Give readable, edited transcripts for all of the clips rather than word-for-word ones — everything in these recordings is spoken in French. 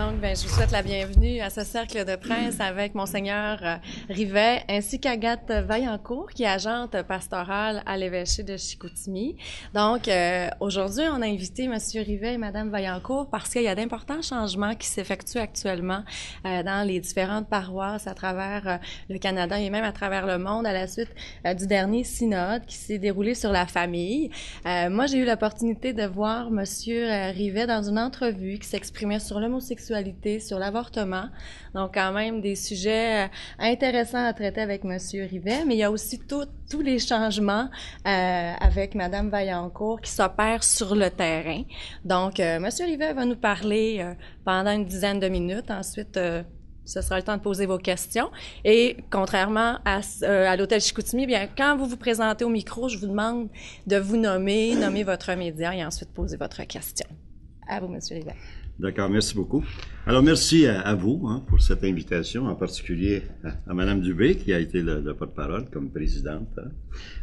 Donc, je vous souhaite la bienvenue à ce cercle de presse avec Monseigneur Rivet ainsi qu'Agathe Vaillancourt, qui est agente pastorale à l'évêché de Chicoutimi. Donc, aujourd'hui, on a invité Monsieur Rivet et Madame Vaillancourt parce qu'il y a d'importants changements qui s'effectuent actuellement dans les différentes paroisses à travers le Canada et même à travers le monde à la suite du dernier synode qui s'est déroulé sur la famille. Moi, j'ai eu l'opportunité de voir Monsieur Rivet dans une entrevue qui s'exprimait sur l'homosexualité, sur l'avortement. Donc, quand même, des sujets intéressants à traiter avec Monsieur Rivet. Mais il y a aussi tous les changements avec Madame Vaillancourt qui s'opèrent sur le terrain. Donc, Monsieur Rivet va nous parler pendant une dizaine de minutes. Ensuite, ce sera le temps de poser vos questions. Et contrairement à l'hôtel Chicoutimi, bien, quand vous vous présentez au micro, je vous demande de vous nommer votre média et ensuite poser votre question. À vous, Monsieur Rivet. D'accord, merci beaucoup. Alors, merci à vous pour cette invitation, en particulier à Mme Dubé, qui a été le porte-parole comme présidente.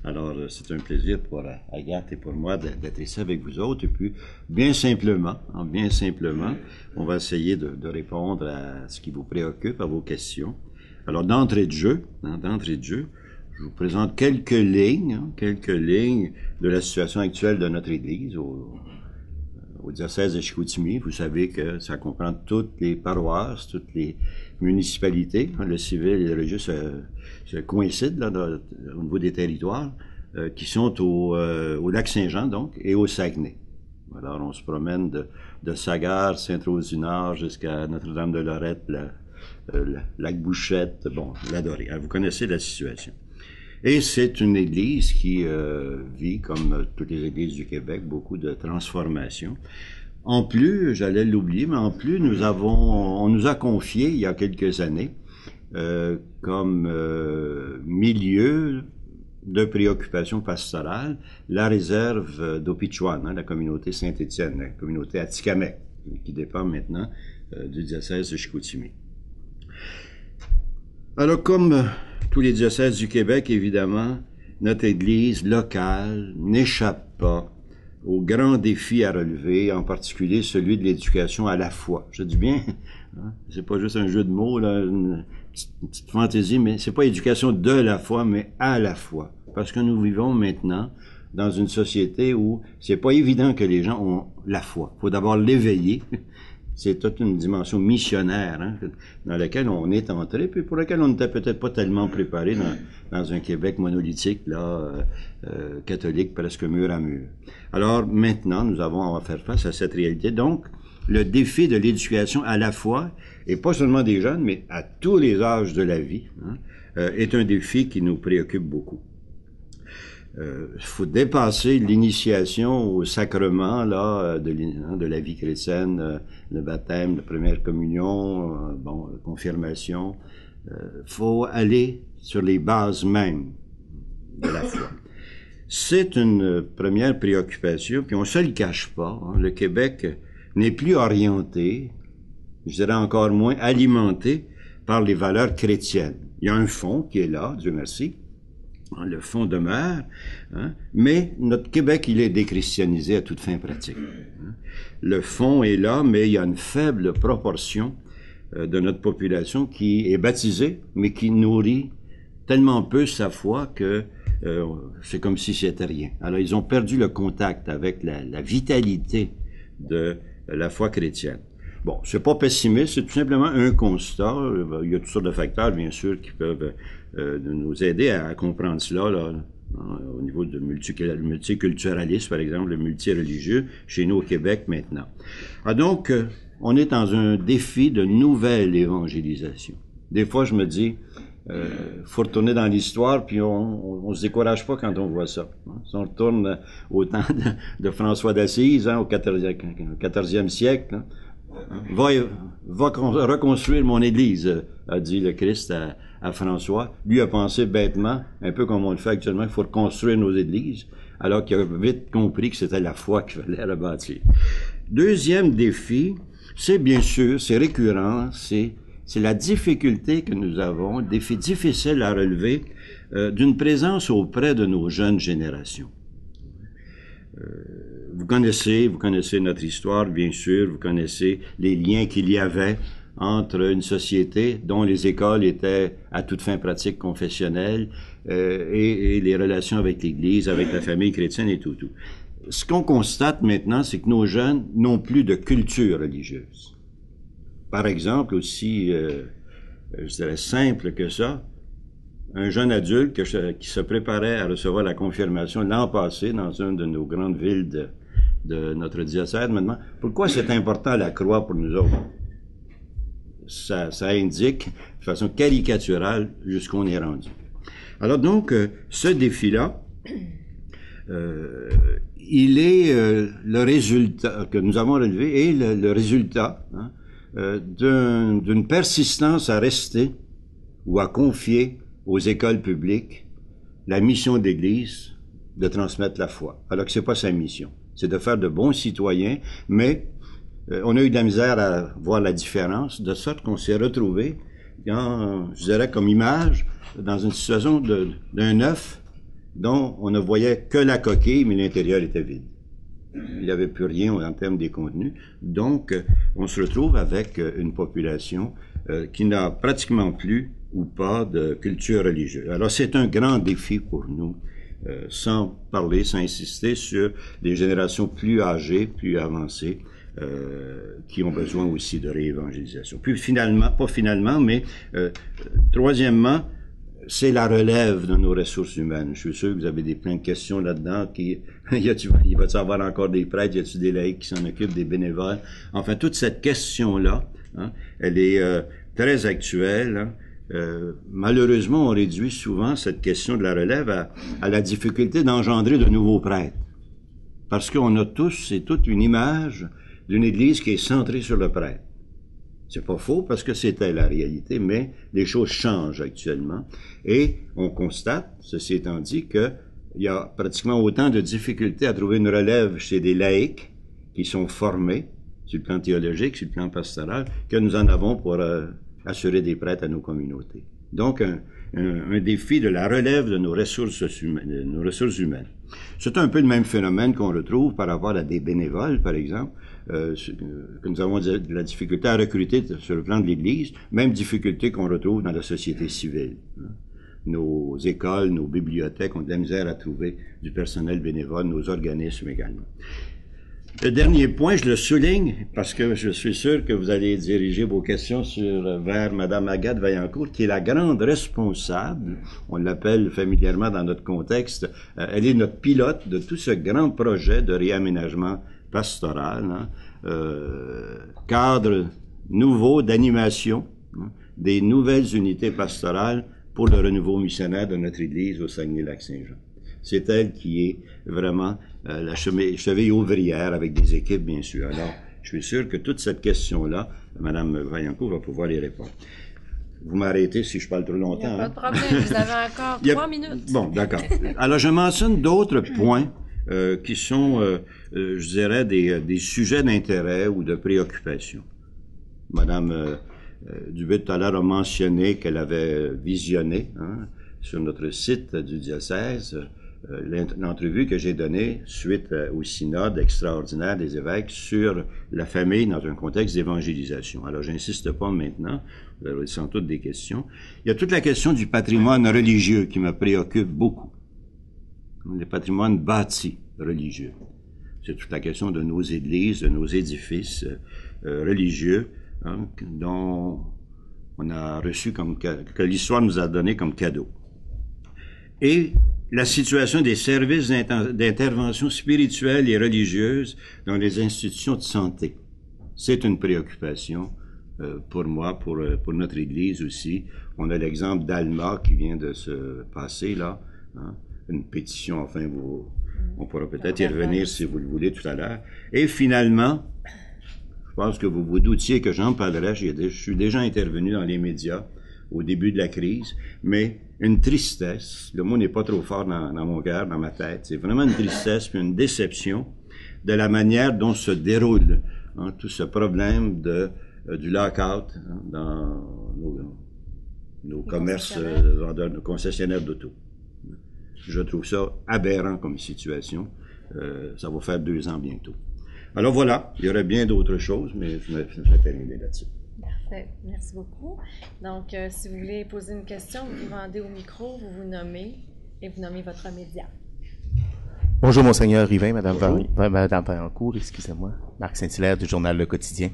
Alors, c'est un plaisir pour Agathe et pour moi d'être ici avec vous autres. Et puis, bien simplement, on va essayer de répondre à ce qui vous préoccupe, à vos questions. Alors, d'entrée de jeu, je vous présente quelques lignes de la situation actuelle de notre Église au diocèse de Chicoutimi. Vous savez que ça comprend toutes les paroisses, toutes les municipalités. Le civil et le religieux se coïncident au niveau des territoires qui sont au lac Saint-Jean, donc, et au Saguenay. Alors, on se promène de Sagard, Sainte-Rose-du-Nord jusqu'à Notre-Dame-de-Lorette, lac Bouchette, bon, l'Adoré. Vous connaissez la situation. Et c'est une église qui vit, comme toutes les églises du Québec, beaucoup de transformations. En plus, j'allais l'oublier, mais en plus, on nous a confié, il y a quelques années, comme milieu de préoccupation pastorale, la réserve d'Opichuan, la communauté Saint-Étienne, la communauté Atikamekw, qui dépend maintenant du diocèse de Chicoutimi. Alors, comme tous les diocèses du Québec, évidemment, notre Église locale n'échappe pas aux grands défis à relever, en particulier celui de l'éducation à la foi. Je dis bien, c'est pas juste un jeu de mots, là, une petite fantaisie, mais c'est pas éducation de la foi, mais à la foi. Parce que nous vivons maintenant dans une société où c'est pas évident que les gens ont la foi. Il faut d'abord l'éveiller. C'est toute une dimension missionnaire dans laquelle on est entré, puis pour laquelle on n'était peut-être pas tellement préparé dans un Québec monolithique, catholique, presque mur à mur. Alors maintenant, nous avons à faire face à cette réalité. Donc, le défi de l'éducation à la fois, et pas seulement des jeunes, mais à tous les âges de la vie, est un défi qui nous préoccupe beaucoup. Faut dépasser l'initiation au sacrement de la vie chrétienne, le baptême, la première communion, la confirmation. Faut aller sur les bases mêmes de la foi. C'est une première préoccupation, puis on se le cache pas. Le Québec n'est plus orienté, je dirais encore moins alimenté par les valeurs chrétiennes. Il y a un fond qui est là, Dieu merci. Le fond demeure, mais notre Québec, il est déchristianisé à toute fin pratique. Le fond est là, mais il y a une faible proportion de notre population qui est baptisée, mais qui nourrit tellement peu sa foi que c'est comme si c'était rien. Alors, ils ont perdu le contact avec la vitalité de la foi chrétienne. Bon, c'est pas pessimiste, c'est tout simplement un constat. Il y a toutes sortes de facteurs, bien sûr, qui peuvent nous aider à comprendre cela, au niveau du multiculturalisme, par exemple, le multireligieux, chez nous au Québec maintenant. Donc, on est dans un défi de nouvelle évangélisation. Des fois, je me dis, faut retourner dans l'histoire, puis on se décourage pas quand on voit ça. Si on retourne au temps de François d'Assise, au 14e siècle, va reconstruire mon Église, a dit le Christ à François. Lui a pensé bêtement, un peu comme on le fait actuellement, il faut reconstruire nos églises, alors qu'il a vite compris que c'était la foi qu'il fallait rebâtir. Deuxième défi, c'est bien sûr, c'est récurrent, c'est la difficulté que nous avons, défi difficile à relever, d'une présence auprès de nos jeunes générations. vous connaissez notre histoire, bien sûr, vous connaissez les liens qu'il y avait entre une société dont les écoles étaient à toute fin pratique confessionnelle et les relations avec l'Église, avec la famille chrétienne et tout. Ce qu'on constate maintenant, c'est que nos jeunes n'ont plus de culture religieuse. Par exemple, aussi, je dirais simple que ça, un jeune adulte qui se préparait à recevoir la confirmation l'an passé dans une de nos grandes villes de notre diocèse, maintenant, pourquoi c'est important la croix pour nous autres? Ça indique de façon caricaturale jusqu'où on est rendu. Alors donc, ce défi-là, il est le résultat que nous avons relevé et le résultat d'une persistance à rester ou à confier aux écoles publiques la mission de l'Église de transmettre la foi, alors que c'est pas sa mission. C'est de faire de bons citoyens, mais on a eu de la misère à voir la différence, de sorte qu'on s'est retrouvé, je dirais comme image, dans une situation d'un œuf dont on ne voyait que la coquille, mais l'intérieur était vide. Il n'y avait plus rien en termes des contenus. Donc, on se retrouve avec une population qui n'a pratiquement plus ou pas de culture religieuse. Alors, c'est un grand défi pour nous, sans insister sur les générations plus âgées, plus avancées, qui ont besoin aussi de réévangélisation. Puis finalement, pas finalement, mais troisièmement, c'est la relève de nos ressources humaines. Je suis sûr que vous avez plein de questions là-dedans. Il va y avoir encore des prêtres, y a-t-il des laïcs qui s'en occupent, des bénévoles? Enfin, toute cette question-là, elle est très actuelle. Malheureusement, on réduit souvent cette question de la relève à la difficulté d'engendrer de nouveaux prêtres. Parce qu'on a c'est toute une image d'une Église qui est centrée sur le prêtre. C'est pas faux parce que c'était la réalité, mais les choses changent actuellement. Et on constate, ceci étant dit, qu'il y a pratiquement autant de difficultés à trouver une relève chez des laïcs qui sont formés sur le plan théologique, sur le plan pastoral, que nous en avons pour assurer des prêtres à nos communautés. Donc, un défi de la relève de nos ressources humaines. C'est un peu le même phénomène qu'on retrouve par rapport à des bénévoles, par exemple, que nous avons de la difficulté à recruter sur le plan de l'Église, même difficulté qu'on retrouve dans la société civile. Nos écoles, nos bibliothèques ont de la misère à trouver du personnel bénévole, nos organismes également. Le dernier point, je le souligne parce que je suis sûr que vous allez diriger vos questions vers Mme Agathe Vaillancourt, qui est la grande responsable, on l'appelle familièrement dans notre contexte, elle est notre pilote de tout ce grand projet de réaménagement pastoral, cadre nouveau d'animation, des nouvelles unités pastorales pour le renouveau missionnaire de notre Église au Saguenay-Lac-Saint-Jean. C'est elle qui est vraiment la cheville ouvrière avec des équipes, bien sûr. Alors, je suis sûr que toute cette question-là, Mme Vaillancourt va pouvoir y répondre. Vous m'arrêtez si je parle trop longtemps. Il n'y a pas de problème, vous avez encore 3 minutes. Bon, d'accord. Alors, je mentionne d'autres points qui sont, je dirais, des sujets d'intérêt ou de préoccupation. Mme Dubuc, tout à l'heure, a mentionné qu'elle avait visionné sur notre site du diocèse l'entrevue que j'ai donnée suite au synode extraordinaire des évêques sur la famille dans un contexte d'évangélisation. Alors, j'insiste pas maintenant, vous avez sans doute des questions. Il y a toute la question du patrimoine religieux qui me préoccupe beaucoup. Le patrimoine bâti religieux. C'est toute la question de nos églises, de nos édifices religieux, dont on a reçu que l'histoire nous a donné comme cadeau. Et la situation des services d'intervention spirituelle et religieuse dans les institutions de santé. C'est une préoccupation pour moi, pour notre Église aussi. On a l'exemple d'Alma qui vient de se passer là, une pétition, enfin, on pourra peut-être y revenir si vous le voulez tout à l'heure. Et finalement, je pense que vous vous doutiez que j'en parlerai, je suis déjà intervenu dans les médias au début de la crise, mais une tristesse, le mot n'est pas trop fort dans mon cœur, dans ma tête, c'est vraiment une tristesse puis une déception de la manière dont se déroule tout ce problème du lock-out dans nos commerces, nos concessionnaires d'auto. Je trouve ça aberrant comme situation. Ça va faire 2 ans bientôt. Alors voilà, il y aurait bien d'autres choses, mais je vais terminer là-dessus. Parfait, merci beaucoup. Donc, si vous voulez poser une question, vous vous rendez au micro, vous vous nommez et vous nommez votre média. Bonjour, Monseigneur Rivin, Madame Vaillancourt, excusez-moi, Marc Saint-Hilaire du journal Le Quotidien.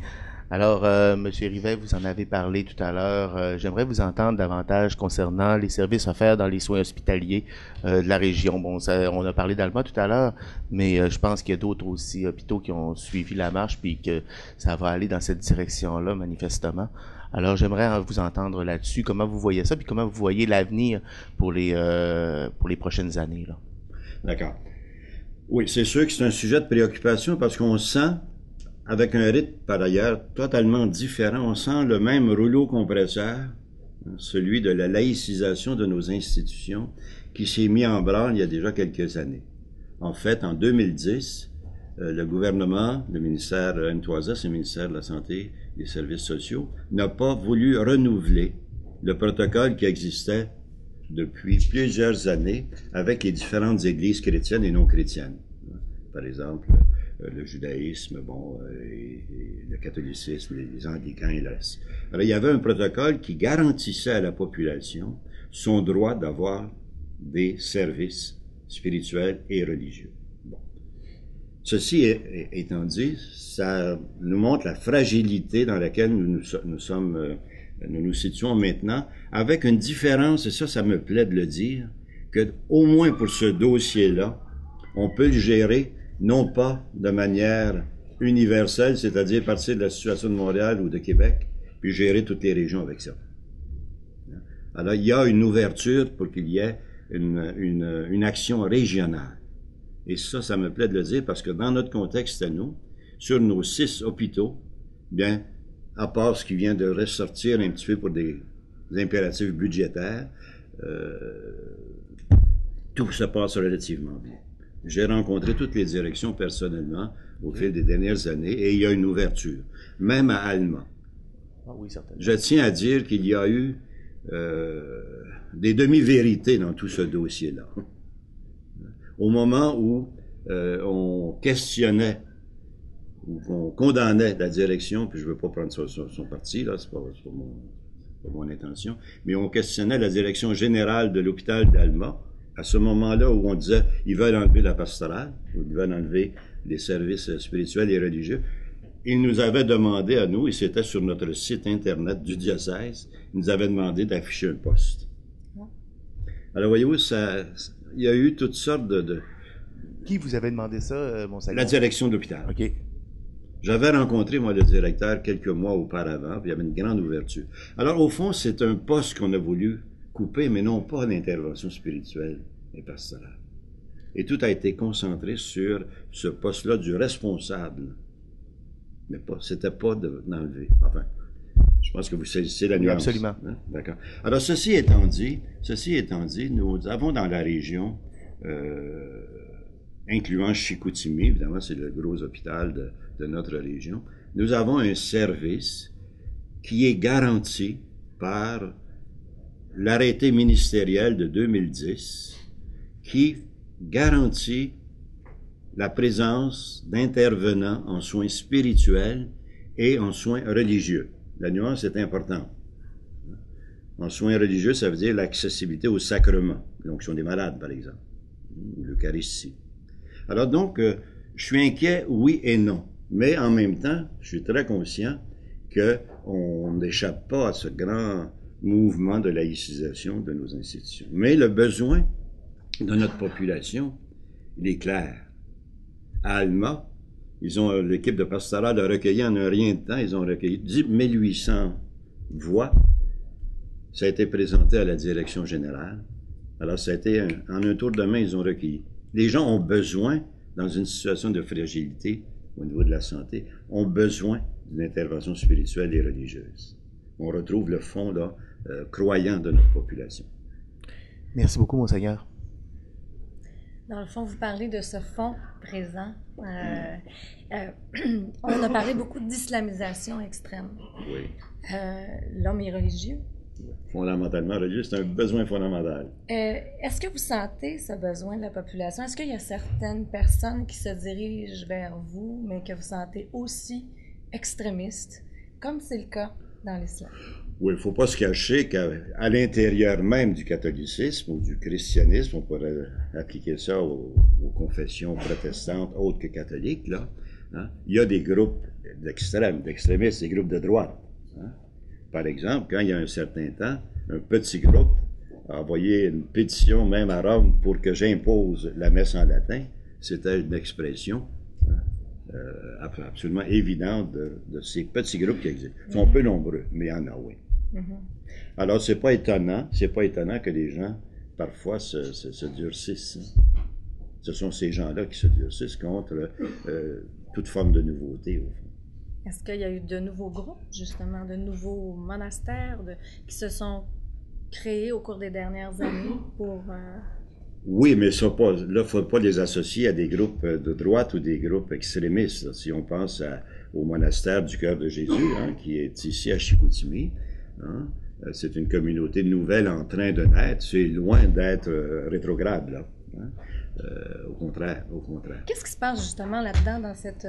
Alors, Monsieur Rivin, vous en avez parlé tout à l'heure. J'aimerais vous entendre davantage concernant les services offerts dans les soins hospitaliers de la région. Bon, on a parlé d'Alma tout à l'heure, mais je pense qu'il y a d'autres aussi hôpitaux qui ont suivi la marche, puis que ça va aller dans cette direction-là, manifestement. Alors, j'aimerais vous entendre là-dessus. Comment vous voyez ça, puis comment vous voyez l'avenir pour les prochaines années, là? D'accord. Oui, c'est sûr que c'est un sujet de préoccupation parce qu'on sent, avec un rythme par ailleurs totalement différent, on sent le même rouleau compresseur, celui de la laïcisation de nos institutions, qui s'est mis en branle il y a déjà quelques années. En fait, en 2010, le gouvernement, le ministère Ntoisa, c'est le ministère de la Santé et des Services sociaux, n'a pas voulu renouveler le protocole qui existait depuis plusieurs années avec les différentes églises chrétiennes et non chrétiennes. Par exemple, le judaïsme, et le catholicisme, les anglicans et le reste. Alors, il y avait un protocole qui garantissait à la population son droit d'avoir des services spirituels et religieux. Bon. Ceci étant dit, ça nous montre la fragilité dans laquelle nous nous situons maintenant, avec une différence, et ça me plaît de le dire, que au moins pour ce dossier-là, on peut le gérer non pas de manière universelle, c'est-à-dire partir de la situation de Montréal ou de Québec, puis gérer toutes les régions avec ça. Alors, il y a une ouverture pour qu'il y ait une action régionale. Et ça me plaît de le dire parce que dans notre contexte à nous, sur nos 6 hôpitaux, bien, à part ce qui vient de ressortir un petit peu pour des impératifs budgétaires, tout se passe relativement bien. J'ai rencontré toutes les directions personnellement au fil des dernières années et il y a une ouverture, même à Alma. Ah oui, certainement. Je tiens à dire qu'il y a eu des demi-vérités dans tout ce dossier-là. Au moment où on questionnait ou qu'on condamnait la direction, puis je ne veux pas prendre son parti, là, c'est pas mon intention, mais on questionnait la direction générale de l'hôpital d'Alma, à ce moment-là où on disait ils veulent enlever la pastorale, ou ils veulent enlever les services spirituels et religieux, ils nous avaient demandé à nous, et c'était sur notre site internet du diocèse, ils nous avaient demandé d'afficher un poste. Alors voyez-vous, il y a eu toutes sortes de... Qui vous avait demandé ça, Monseigneur? La direction de l'hôpital. OK. J'avais rencontré, moi, le directeur quelques mois auparavant, puis il y avait une grande ouverture. Alors, au fond, c'est un poste qu'on a voulu couper, mais non pas l'intervention spirituelle et pastorale. Et tout a été concentré sur ce poste-là du responsable. Mais c'était pas d'enlever. Enfin, je pense que vous saisissez la nuance. Oui, absolument. Hein? D'accord. Alors, ceci étant dit, nous avons dans la région, incluant Chicoutimi, évidemment, c'est le gros hôpital de notre région, nous avons un service qui est garanti par l'arrêté ministériel de 2010 qui garantit la présence d'intervenants en soins spirituels et en soins religieux. La nuance est importante. En soins religieux, ça veut dire l'accessibilité aux sacrements, l'onction des malades, par exemple, ou l'Eucharistie. Alors donc, je suis inquiet, oui et non. Mais en même temps, je suis très conscient qu'on n'échappe pas à ce grand mouvement de laïcisation de nos institutions. Mais le besoin de notre population, il est clair. À Alma, l'équipe de pastoral a recueilli en un rien de temps, ils ont recueilli 1800 voix. Ça a été présenté à la direction générale. Alors, ça a été en un tour de main, ils ont recueilli. Les gens ont besoin, dans une situation de fragilité au niveau de la santé, ont besoin d'une intervention spirituelle et religieuse. On retrouve le fond là, croyant de notre population. Merci beaucoup, Monseigneur. Dans le fond, vous parlez de ce fond présent. On a parlé beaucoup d'islamisation extrême. Oui. L'homme est religieux. Fondamentalement religieux, c'est un besoin fondamental. Est-ce que vous sentez ce besoin de la population? Est-ce qu'il y a certaines personnes qui se dirigent vers vous, mais que vous sentez aussi extrémistes, comme c'est le cas dans l'islam? Oui, il ne faut pas se cacher qu'à l'intérieur même du catholicisme ou du christianisme, on pourrait appliquer ça aux confessions protestantes autres que catholiques, là, hein, il y a des groupes d'extrémistes, des groupes de droite. Hein. Par exemple, quand il y a un certain temps, un petit groupe a envoyé une pétition même à Rome pour que j'impose la messe en latin. C'était une expression absolument évidente de ces petits groupes qui existent. Ils sont peu nombreux, mais il y en a, oui. Alors, c'est pas étonnant que les gens, parfois, se durcissent. Ce sont ces gens-là qui se durcissent contre toute forme de nouveauté, au fond. Est-ce qu'il y a eu de nouveaux groupes, justement, de nouveaux monastères qui se sont créés au cours des dernières années pour... Oui, mais ça pas, là, il ne faut pas les associer à des groupes de droite ou des groupes extrémistes. Là. Si on pense au monastère du Cœur de Jésus, hein, qui est ici à Chicoutimi, hein, c'est une communauté nouvelle en train de naître. C'est loin d'être rétrograde, là. Hein. Au contraire. Qu'est-ce qui se passe justement là-dedans, dans cette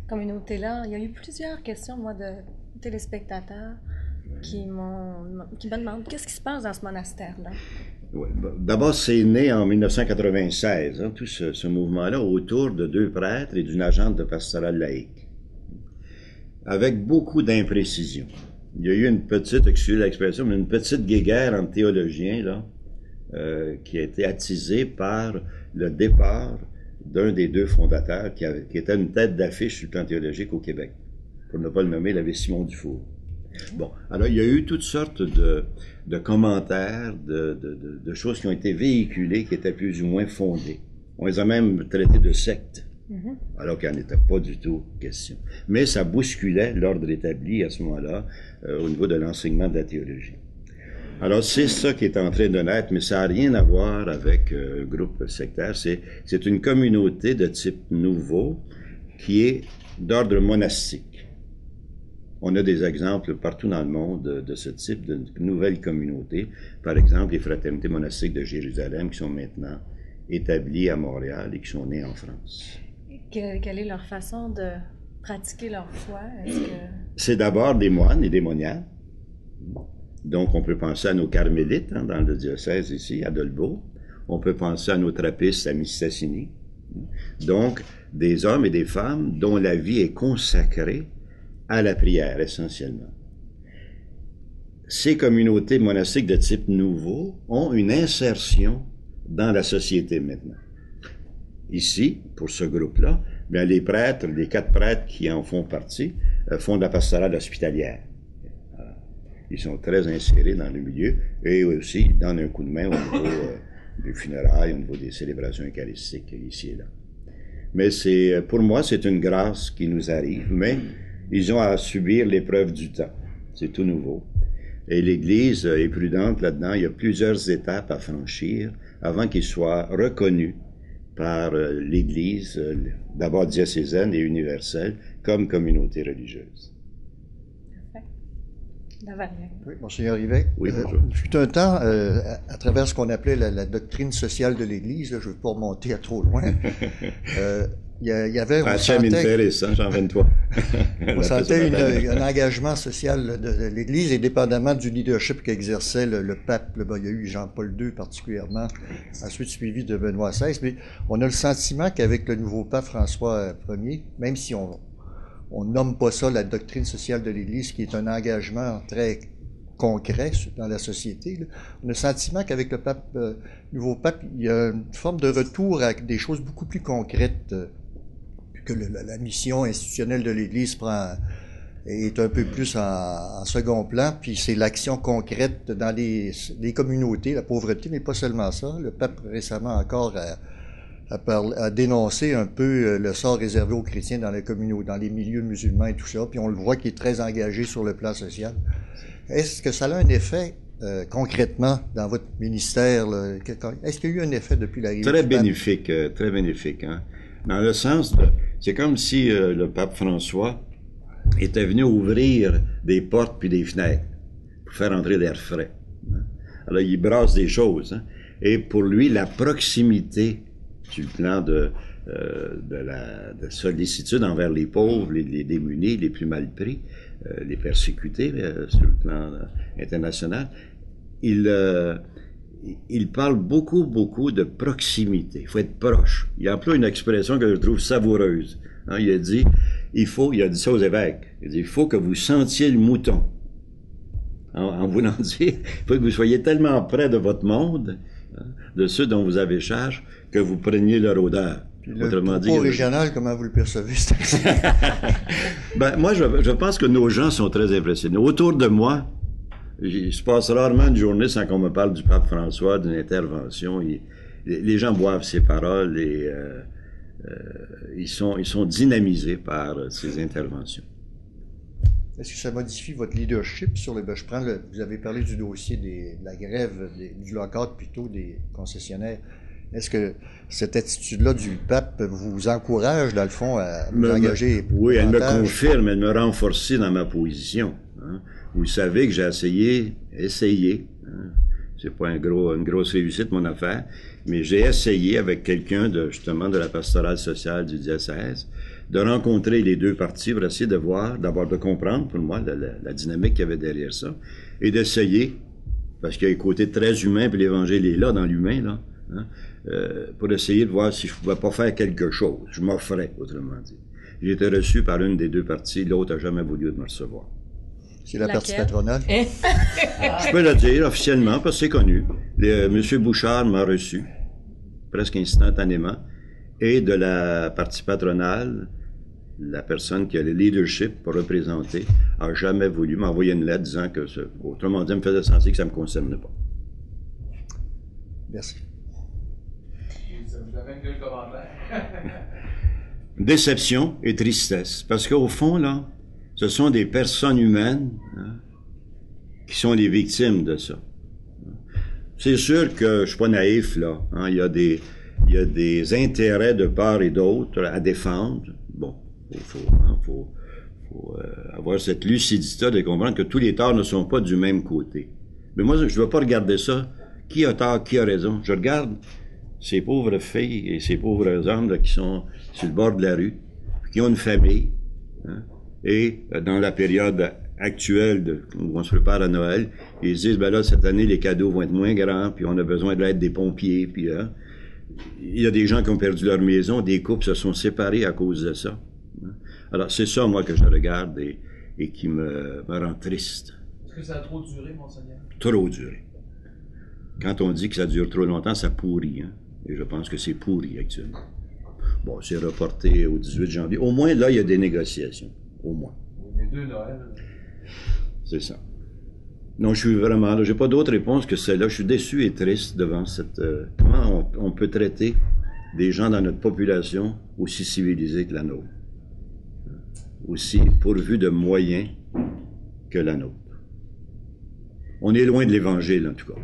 communauté-là? Il y a eu plusieurs questions, moi, de téléspectateurs qui me demandent qu'est-ce qui se passe dans ce monastère-là? Ouais. D'abord, c'est né en 1996, hein, tout ce mouvement-là, autour de 2 prêtres et d'une agente de pastoral laïque, avec beaucoup d'imprécisions. Il y a eu une petite, excusez l'expression, mais une petite guéguerre entre théologiens, là, qui a été attisée par le départ d'un des 2 fondateurs qui était une tête d'affiche sur le plan théologique au Québec. Pour ne pas le nommer, il avait Simon Dufour. Bon, alors il y a eu toutes sortes de commentaires, de choses qui ont été véhiculées, qui étaient plus ou moins fondées. On les a même traités de sectes, alors qu'il n'en était pas du tout question. Mais ça bousculait l'ordre établi à ce moment-là au niveau de l'enseignement de la théologie. Alors c'est ça qui est en train de naître, mais ça n'a rien à voir avec un groupe sectaire. C'est une communauté de type nouveau qui est d'ordre monastique. On a des exemples partout dans le monde de ce type de nouvelles communautés. Par exemple, les fraternités monastiques de Jérusalem qui sont maintenant établies à Montréal et qui sont nées en France. Quelle est leur façon de pratiquer leur foi? C'est d'abord des moines et des moniales. Donc, on peut penser à nos carmélites, hein, dans le diocèse ici, à Dolbeau. On peut penser à nos trappistes à Mistassini. Donc, des hommes et des femmes dont la vie est consacrée à la prière, essentiellement. Ces communautés monastiques de type nouveau ont une insertion dans la société maintenant. Ici, pour ce groupe-là, bien, les prêtres, les 4 prêtres qui en font partie, font de la pastorale hospitalière. Ils sont très insérés dans le milieu et aussi donnent un coup de main au niveau des funérailles, au niveau des célébrations eucharistiques ici et là. Mais pour moi, c'est une grâce qui nous arrive, mais ils ont à subir l'épreuve du temps. C'est tout nouveau. Et l'Église est prudente là-dedans. Il y a plusieurs étapes à franchir avant qu'ils soient reconnus par l'Église, d'abord diocésaine et universelle, comme communauté religieuse. Oui, Monseigneur Rivet. Oui, bonjour. Il fut un temps, à travers ce qu'on appelait la doctrine sociale de l'Église, je ne veux pas remonter à trop loin, il y avait... On sentait, Jean 23. On sentait un engagement social de l'Église, et dépendamment du leadership qu'exerçait le pape. Il y a eu Jean-Paul II particulièrement, ensuite suivi de Benoît XVI, mais on a le sentiment qu'avec le nouveau pape François Ier, même si on nomme pas ça la doctrine sociale de l'Église, qui est un engagement très concret dans la société, là. On a le sentiment qu'avec le nouveau pape, il y a une forme de retour à des choses beaucoup plus concrètes, que la mission institutionnelle de l'Église est un peu plus en second plan, puis c'est l'action concrète dans les communautés, la pauvreté, mais pas seulement ça. Le pape récemment encore a dénoncé un peu le sort réservé aux chrétiens dans les communautés, dans les milieux musulmans et tout ça, puis on le voit qu'il est très engagé sur le plan social. Est-ce que ça a un effet concrètement dans votre ministère? Est-ce qu'il y a eu un effet depuis l'arrivée du pape? Très bénéfique. Hein? Dans le sens c'est comme si le pape François était venu ouvrir des portes puis des fenêtres pour faire entrer l'air frais. Hein. Alors, il brasse des choses. Hein. Et pour lui, la proximité sur le plan de sollicitude envers les pauvres, les démunis, les plus mal pris, les persécutés sur le plan international, il parle beaucoup de proximité. Il faut être proche. Il emploie une expression que je trouve savoureuse. Hein, il a dit ça aux évêques. Il faut que vous sentiez le mouton. En voulant dire, il faut que vous soyez tellement près de votre monde, hein, de ceux dont vous avez charge, que vous preniez leur odeur. Puis le propos régional, comment vous le percevez? Ben, moi, je pense que nos gens sont très impressionnés. Autour de moi, il se passe rarement une journée sans qu'on me parle du pape François, d'une intervention. Les gens boivent ses paroles et ils sont dynamisés par ses interventions. Est-ce que ça modifie votre leadership sur les... vous avez parlé du dossier de la grève, du lock-out plutôt des concessionnaires. Est-ce que cette attitude-là du pape vous encourage, dans le fond, à vous engager? Oui, elle me confirme, elle me renforce dans ma position. Hein. Vous savez que j'ai essayé, hein. C'est pas une grosse réussite, mon affaire, mais j'ai essayé avec quelqu'un justement de la pastorale sociale du diocèse, de rencontrer les deux parties pour essayer de voir, d'abord de comprendre pour moi la dynamique qu'il y avait derrière ça, et d'essayer, parce qu'il y a un côté très humain, puis l'Évangile est là, dans l'humain, là, hein, pour essayer de voir si je pouvais pas faire quelque chose. Je m'offrais, autrement dit. J'ai été reçu par une des deux parties, l'autre n'a jamais voulu me recevoir. C'est la partie patronale? Je peux le dire officiellement, parce que c'est connu. M. Bouchard m'a reçu, presque instantanément, et de la partie patronale, la personne qui a le leadership pour représenter a jamais voulu m'envoyer une lettre disant que, autrement dit, me faisait sentir que ça ne me concernait pas. Merci. Vous avez un commentaire? Déception et tristesse. Parce qu'au fond, là, ce sont des personnes humaines, hein, qui sont les victimes de ça. C'est sûr que je suis pas naïf, là. Hein, il y a des intérêts de part et d'autre à défendre. Bon, il faut avoir cette lucidité de comprendre que tous les torts ne sont pas du même côté. Mais moi, je ne veux pas regarder ça. Qui a tort, qui a raison? Je regarde ces pauvres filles et ces pauvres hommes là, qui sont sur le bord de la rue, qui ont une famille, hein, et dans la période actuelle où on se prépare à Noël, ils se disent, ben là, cette année, les cadeaux vont être moins grands, puis on a besoin de l'aide des pompiers, puis hein, il y a des gens qui ont perdu leur maison, des couples se sont séparés à cause de ça. Alors, c'est ça, moi, que je regarde et qui me rend triste. Est-ce que ça a trop duré, Monseigneur? Trop duré. Quand on dit que ça dure trop longtemps, ça pourrit, hein? Et je pense que c'est pourri actuellement. Bon, c'est reporté au 18 janvier. Au moins, là, il y a des négociations. Au moins. Les deux Noël. C'est ça. Non, je suis vraiment là. J'ai pas d'autre réponse que celle-là. Je suis déçu et triste devant cette... comment on peut traiter des gens dans notre population aussi civilisés que la nôtre. Aussi pourvus de moyens que la nôtre. On est loin de l'Évangile, en tout cas.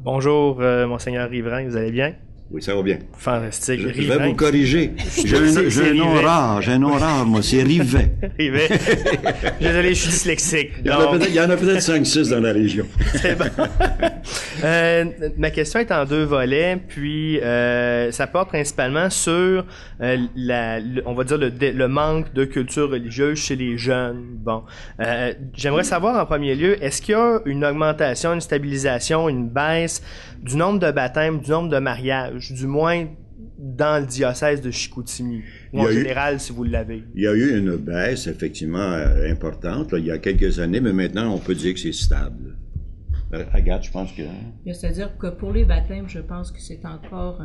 Bonjour, Monseigneur Riverain, vous allez bien? Oui, ça va bien. Fantastique. Je vais vous corriger. J'ai un nom rare, moi, c'est Rivet. Rivet. Désolé, je suis dyslexique. Il y en a peut-être 5-6 dans la région. C'est bon. Ma question est en deux volets, puis ça porte principalement sur, on va dire, le manque de culture religieuse chez les jeunes. Bon, j'aimerais savoir en premier lieu, est-ce qu'il y a une augmentation, une stabilisation, une baisse du nombre de baptêmes, du nombre de mariages, du moins dans le diocèse de Chicoutimi, ou en général, si vous l'avez? Il y a eu une baisse, effectivement, importante, là, il y a quelques années, mais maintenant, on peut dire que c'est stable. Agathe, je pense que... C'est-à-dire que pour les baptêmes, je pense que c'est encore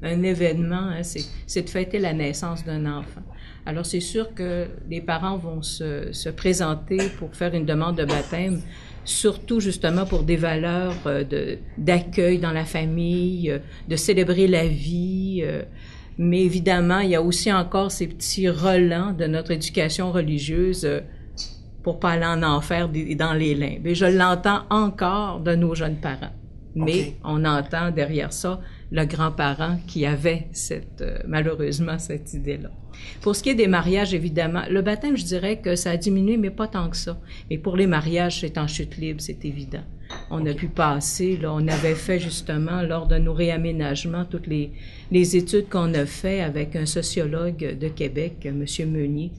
un événement, hein, c'est de fêter la naissance d'un enfant. Alors, c'est sûr que les parents vont se présenter pour faire une demande de baptême, surtout justement pour des valeurs d'accueil dans la famille, de célébrer la vie. Mais évidemment, il y a aussi encore ces petits relents de notre éducation religieuse pour pas aller en enfer dans les limbes. Et je l'entends encore de nos jeunes parents. Mais on entend derrière ça le grand-parent qui avait malheureusement cette idée-là. Pour ce qui est des mariages, évidemment, le baptême, je dirais que ça a diminué, mais pas tant que ça. Mais pour les mariages, c'est en chute libre, c'est évident. On a pu passer, là, on avait fait justement, lors de nos réaménagements, toutes les études qu'on a fait avec un sociologue de Québec, M. Meunier.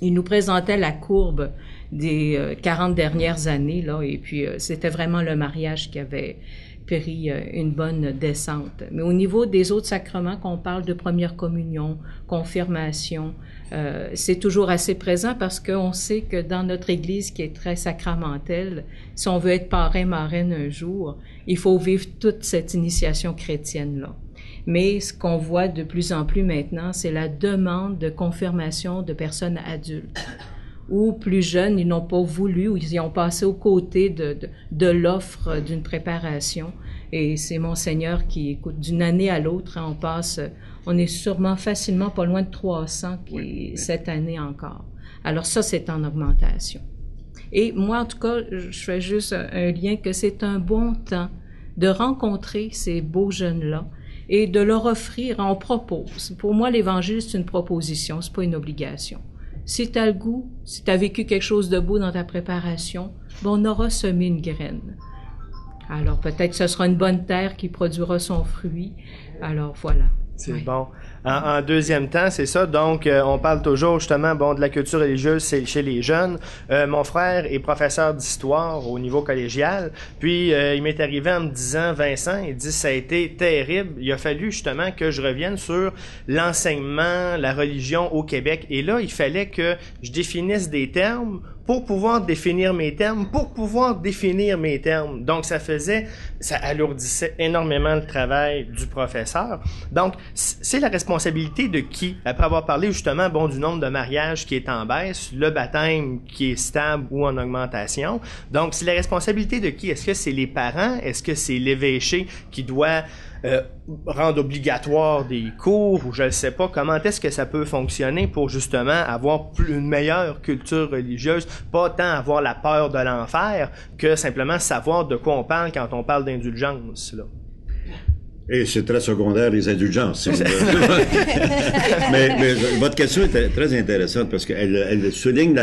Il nous présentait la courbe des 40 dernières années, là, et puis c'était vraiment le mariage qui avait pris une bonne descente. Mais au niveau des autres sacrements, qu'on parle de première communion, confirmation, c'est toujours assez présent parce qu'on sait que dans notre Église qui est très sacramentelle, si on veut être parrain, marraine un jour, il faut vivre toute cette initiation chrétienne-là. Mais ce qu'on voit de plus en plus maintenant, c'est la demande de confirmation de personnes adultes ou plus jeunes, ils n'ont pas voulu ou ils ont passé aux côtés de l'offre d'une préparation. Et c'est Monseigneur qui, écoute, d'une année à l'autre, on est sûrement facilement pas loin de 300 cette année encore. Alors ça, c'est en augmentation. Et moi, en tout cas, je fais juste un lien que c'est un bon temps de rencontrer ces beaux jeunes-là et de leur offrir, on propose. Pour moi, l'Évangile, c'est une proposition, c'est pas une obligation. Si tu as le goût, si tu as vécu quelque chose de beau dans ta préparation, on aura semé une graine. Alors peut-être que ce sera une bonne terre qui produira son fruit. Alors voilà. C'est bon. En deuxième temps, c'est ça. Donc, on parle toujours justement de la culture religieuse chez les jeunes. Mon frère est professeur d'histoire au niveau collégial. Puis, il m'est arrivé en me disant, Vincent, il dit, ça a été terrible. Il a fallu justement que je revienne sur l'enseignement, la religion au Québec. Et là, il fallait que je définisse des termes pour pouvoir définir mes termes, Donc, ça alourdissait énormément le travail du professeur. Donc, c'est la responsabilité de qui? Après avoir parlé justement, du nombre de mariages qui est en baisse, le baptême qui est stable ou en augmentation. Donc, c'est la responsabilité de qui? Est-ce que c'est les parents? Est-ce que c'est l'évêché qui doit rendre obligatoire des cours ou je ne sais pas, comment est-ce que ça peut fonctionner pour justement avoir une meilleure culture religieuse, pas tant avoir la peur de l'enfer que simplement savoir de quoi on parle quand on parle d'indulgence, là. Et c'est très secondaire, les indulgences. mais votre question est très intéressante parce qu'elle souligne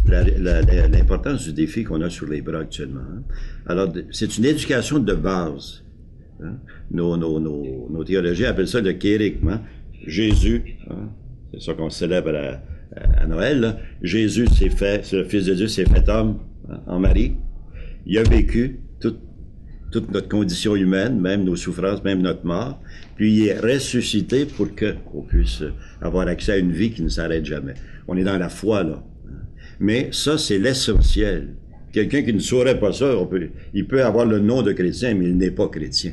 l'importance du défi qu'on a sur les bras actuellement. Hein. Alors, c'est une éducation de base. Hein. Nos théologiens appellent ça le kérigme. Hein. Jésus, hein, c'est ça qu'on célèbre à Noël. Là. Jésus c'est le Fils de Dieu, s'est fait homme, hein, en Marie. Il a vécu toute notre condition humaine, même nos souffrances, même notre mort, puis il est ressuscité pour qu'on puisse avoir accès à une vie qui ne s'arrête jamais. On est dans la foi, là. Mais ça, c'est l'essentiel. Quelqu'un qui ne saurait pas ça, il peut avoir le nom de chrétien, mais il n'est pas chrétien.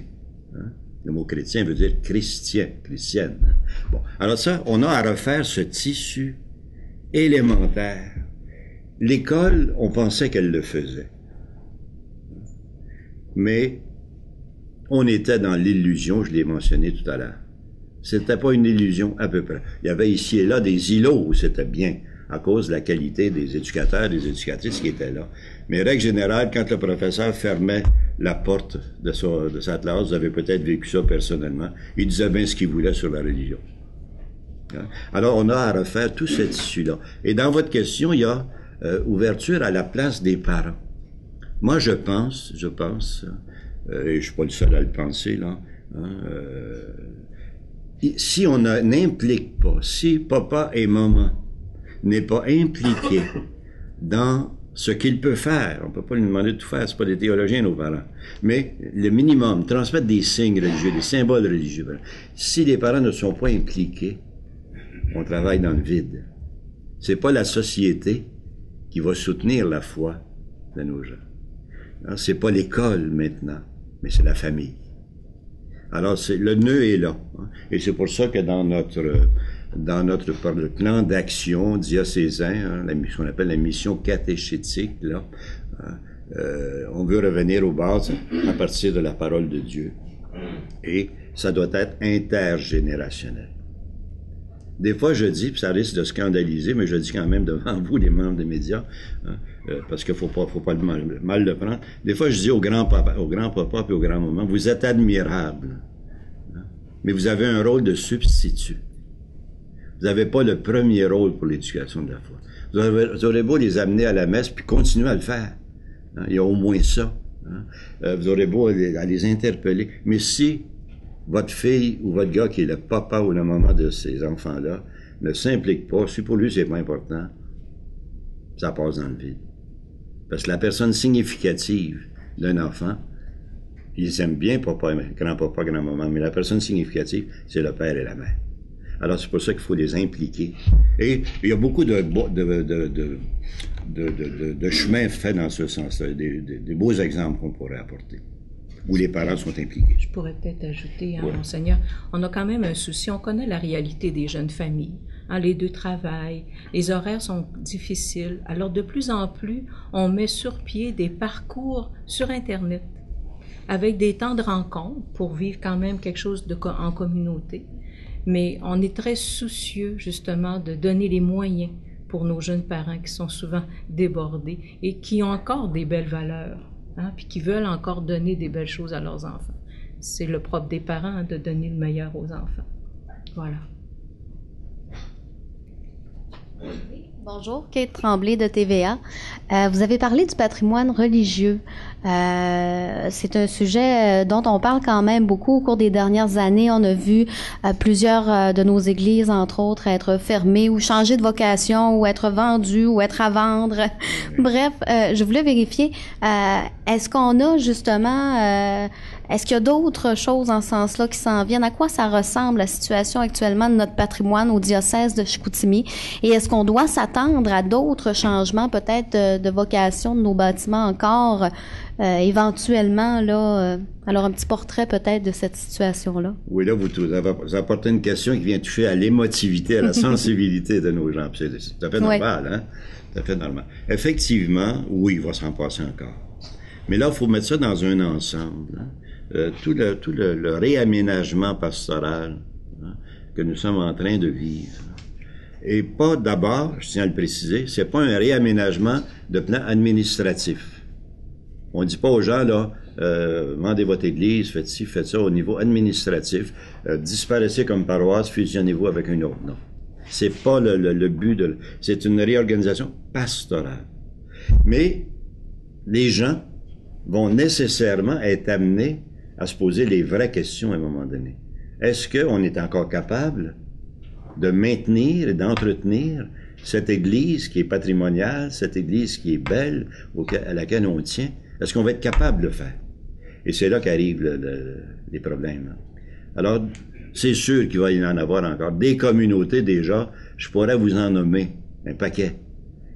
Hein? Le mot chrétien veut dire chrétienne. Bon, alors ça, on a à refaire ce tissu élémentaire. L'école, on pensait qu'elle le faisait. Mais on était dans l'illusion, je l'ai mentionné tout à l'heure. C'était pas une illusion à peu près. Il y avait ici et là des îlots où c'était bien, à cause de la qualité des éducateurs, des éducatrices qui étaient là. Mais règle générale, quand le professeur fermait la porte de sa classe, vous avez peut-être vécu ça personnellement, il disait bien ce qu'il voulait sur la religion. Alors on a à refaire tout ce tissu-là. Et dans votre question, il y a ouverture à la place des parents. Moi, je pense, et je suis pas le seul à le penser, là, hein, si on n'implique pas, si papa et maman n'est pas impliqué dans ce qu'il peut faire, on peut pas lui demander de tout faire, c'est pas des théologiens, nos parents, mais le minimum, transmettre des signes religieux, des symboles religieux. Si les parents ne sont pas impliqués, on travaille dans le vide. C'est pas la société qui va soutenir la foi de nos gens. C'est pas l'école maintenant, mais c'est la famille. Alors, le nœud est là. Hein, et c'est pour ça que dans notre plan d'action diocésain, hein, ce qu'on appelle la mission catéchétique, là, on veut revenir aux bases à partir de la parole de Dieu. Et ça doit être intergénérationnel. Des fois, je dis, puis ça risque de scandaliser, mais je dis quand même devant vous, les membres des médias, hein, parce qu'il faut pas mal le prendre. Des fois, je dis au grand-papa et au grand-maman, vous êtes admirables mais vous avez un rôle de substitut. Vous n'avez pas le premier rôle pour l'éducation de la foi. Vous aurez beau les amener à la messe, puis continuer à le faire. Hein? Il y a au moins ça. Hein? Vous aurez beau à les interpeller. Mais si votre fille ou votre gars qui est le papa ou la maman de ces enfants-là ne s'implique pas, si pour lui c'est pas important, ça passe dans le vide. Parce que la personne significative d'un enfant, ils aiment bien papa, grand-papa, grand-maman, mais la personne significative, c'est le père et la mère. Alors, c'est pour ça qu'il faut les impliquer. Et il y a beaucoup de chemins faits dans ce sens-là, des beaux exemples qu'on pourrait apporter, où les parents sont impliqués. Je pourrais peut-être ajouter, Oui. Monseigneur, on a quand même un souci, on connaît la réalité des jeunes familles. Hein, les deux travaillent, les horaires sont difficiles. Alors, de plus en plus, on met sur pied des parcours sur Internet, avec des temps de rencontre pour vivre quand même quelque chose en communauté. Mais on est très soucieux, justement, de donner les moyens pour nos jeunes parents qui sont souvent débordés et qui ont encore des belles valeurs, hein, puis qui veulent encore donner des belles choses à leurs enfants. C'est le propre des parents, hein, de donner le meilleur aux enfants. Voilà. Bonjour, Kate Tremblay de TVA. Vous avez parlé du patrimoine religieux. C'est un sujet dont on parle quand même beaucoup au cours des dernières années. On a vu plusieurs de nos églises, entre autres, être fermées ou changer de vocation ou être vendues ou être à vendre. Bref, je voulais vérifier, est-ce qu'on a justement... est-ce qu'il y a d'autres choses en ce sens-là qui s'en viennent? À quoi ça ressemble la situation actuellement de notre patrimoine au diocèse de Chicoutimi? Et est-ce qu'on doit s'attendre à d'autres changements, peut-être de vocation de nos bâtiments encore, éventuellement, là? Alors, un petit portrait peut-être de cette situation-là. Oui, là, vous apportez une question qui vient toucher à l'émotivité, à la sensibilité de nos gens. C'est tout à fait normal, hein? Tout à fait normal. Effectivement, oui, il va s'en passer encore. Mais là, il faut mettre ça dans un ensemble, hein? Tout le réaménagement pastoral, hein, que nous sommes en train de vivre. Et pas d'abord, je tiens à le préciser, c'est pas un réaménagement de plan administratif. On dit pas aux gens, là, vendez votre église, faites ci, faites ça au niveau administratif, disparaissez comme paroisse, fusionnez-vous avec une autre. Non. C'est pas le but c'est une réorganisation pastorale. Mais les gens vont nécessairement être amenés à se poser les vraies questions à un moment donné. Est-ce qu'on est encore capable de maintenir et d'entretenir cette Église qui est patrimoniale, cette Église qui est belle, à laquelle on tient? Est-ce qu'on va être capable de le faire? Et c'est là qu'arrivent les problèmes. Alors, c'est sûr qu'il va y en avoir encore. Des communautés, déjà, je pourrais vous en nommer un paquet.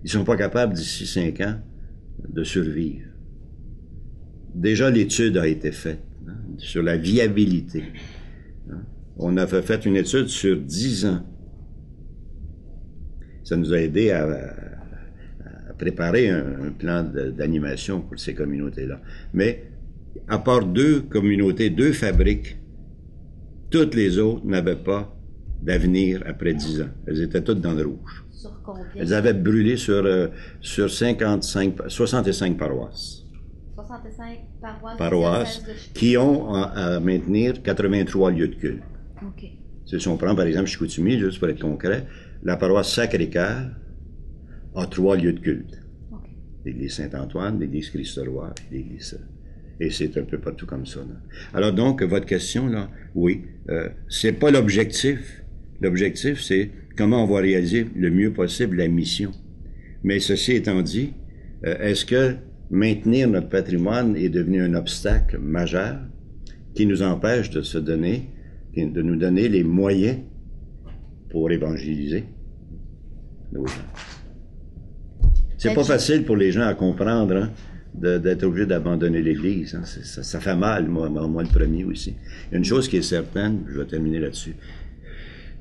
Ils sont pas capables, d'ici 5 ans, de survivre. Déjà, l'étude a été faite, hein, sur la viabilité. Hein. On a fait une étude sur 10 ans. Ça nous a aidé à préparer un plan d'animation pour ces communautés-là. Mais, à part 2 communautés, 2 fabriques, toutes les autres n'avaient pas d'avenir après 10 ans. Elles étaient toutes dans le rouge. Sur combien? Elles avaient brûlé sur 65 paroisses. 65 paroisses qui ont à maintenir 83 lieux de culte. OK. Si on prend par exemple Chicoutimi, juste pour être concret, la paroisse Sacré-Cœur a 3 lieux de culte. Okay. L'église Saint-Antoine, l'église Christ-Roi, l'église... Et c'est un peu partout comme ça, là. Alors donc, votre question, là, oui, c'est pas l'objectif. L'objectif, c'est comment on va réaliser le mieux possible la mission. Mais ceci étant dit, est-ce que maintenir notre patrimoine est devenu un obstacle majeur qui nous empêche de de nous donner les moyens pour évangéliser nos gens? C'est pas facile pour les gens à comprendre, hein, d'être obligé d'abandonner l'Église. Hein. Ça fait mal, moi le premier aussi. Il y a une chose qui est certaine, je vais terminer là-dessus.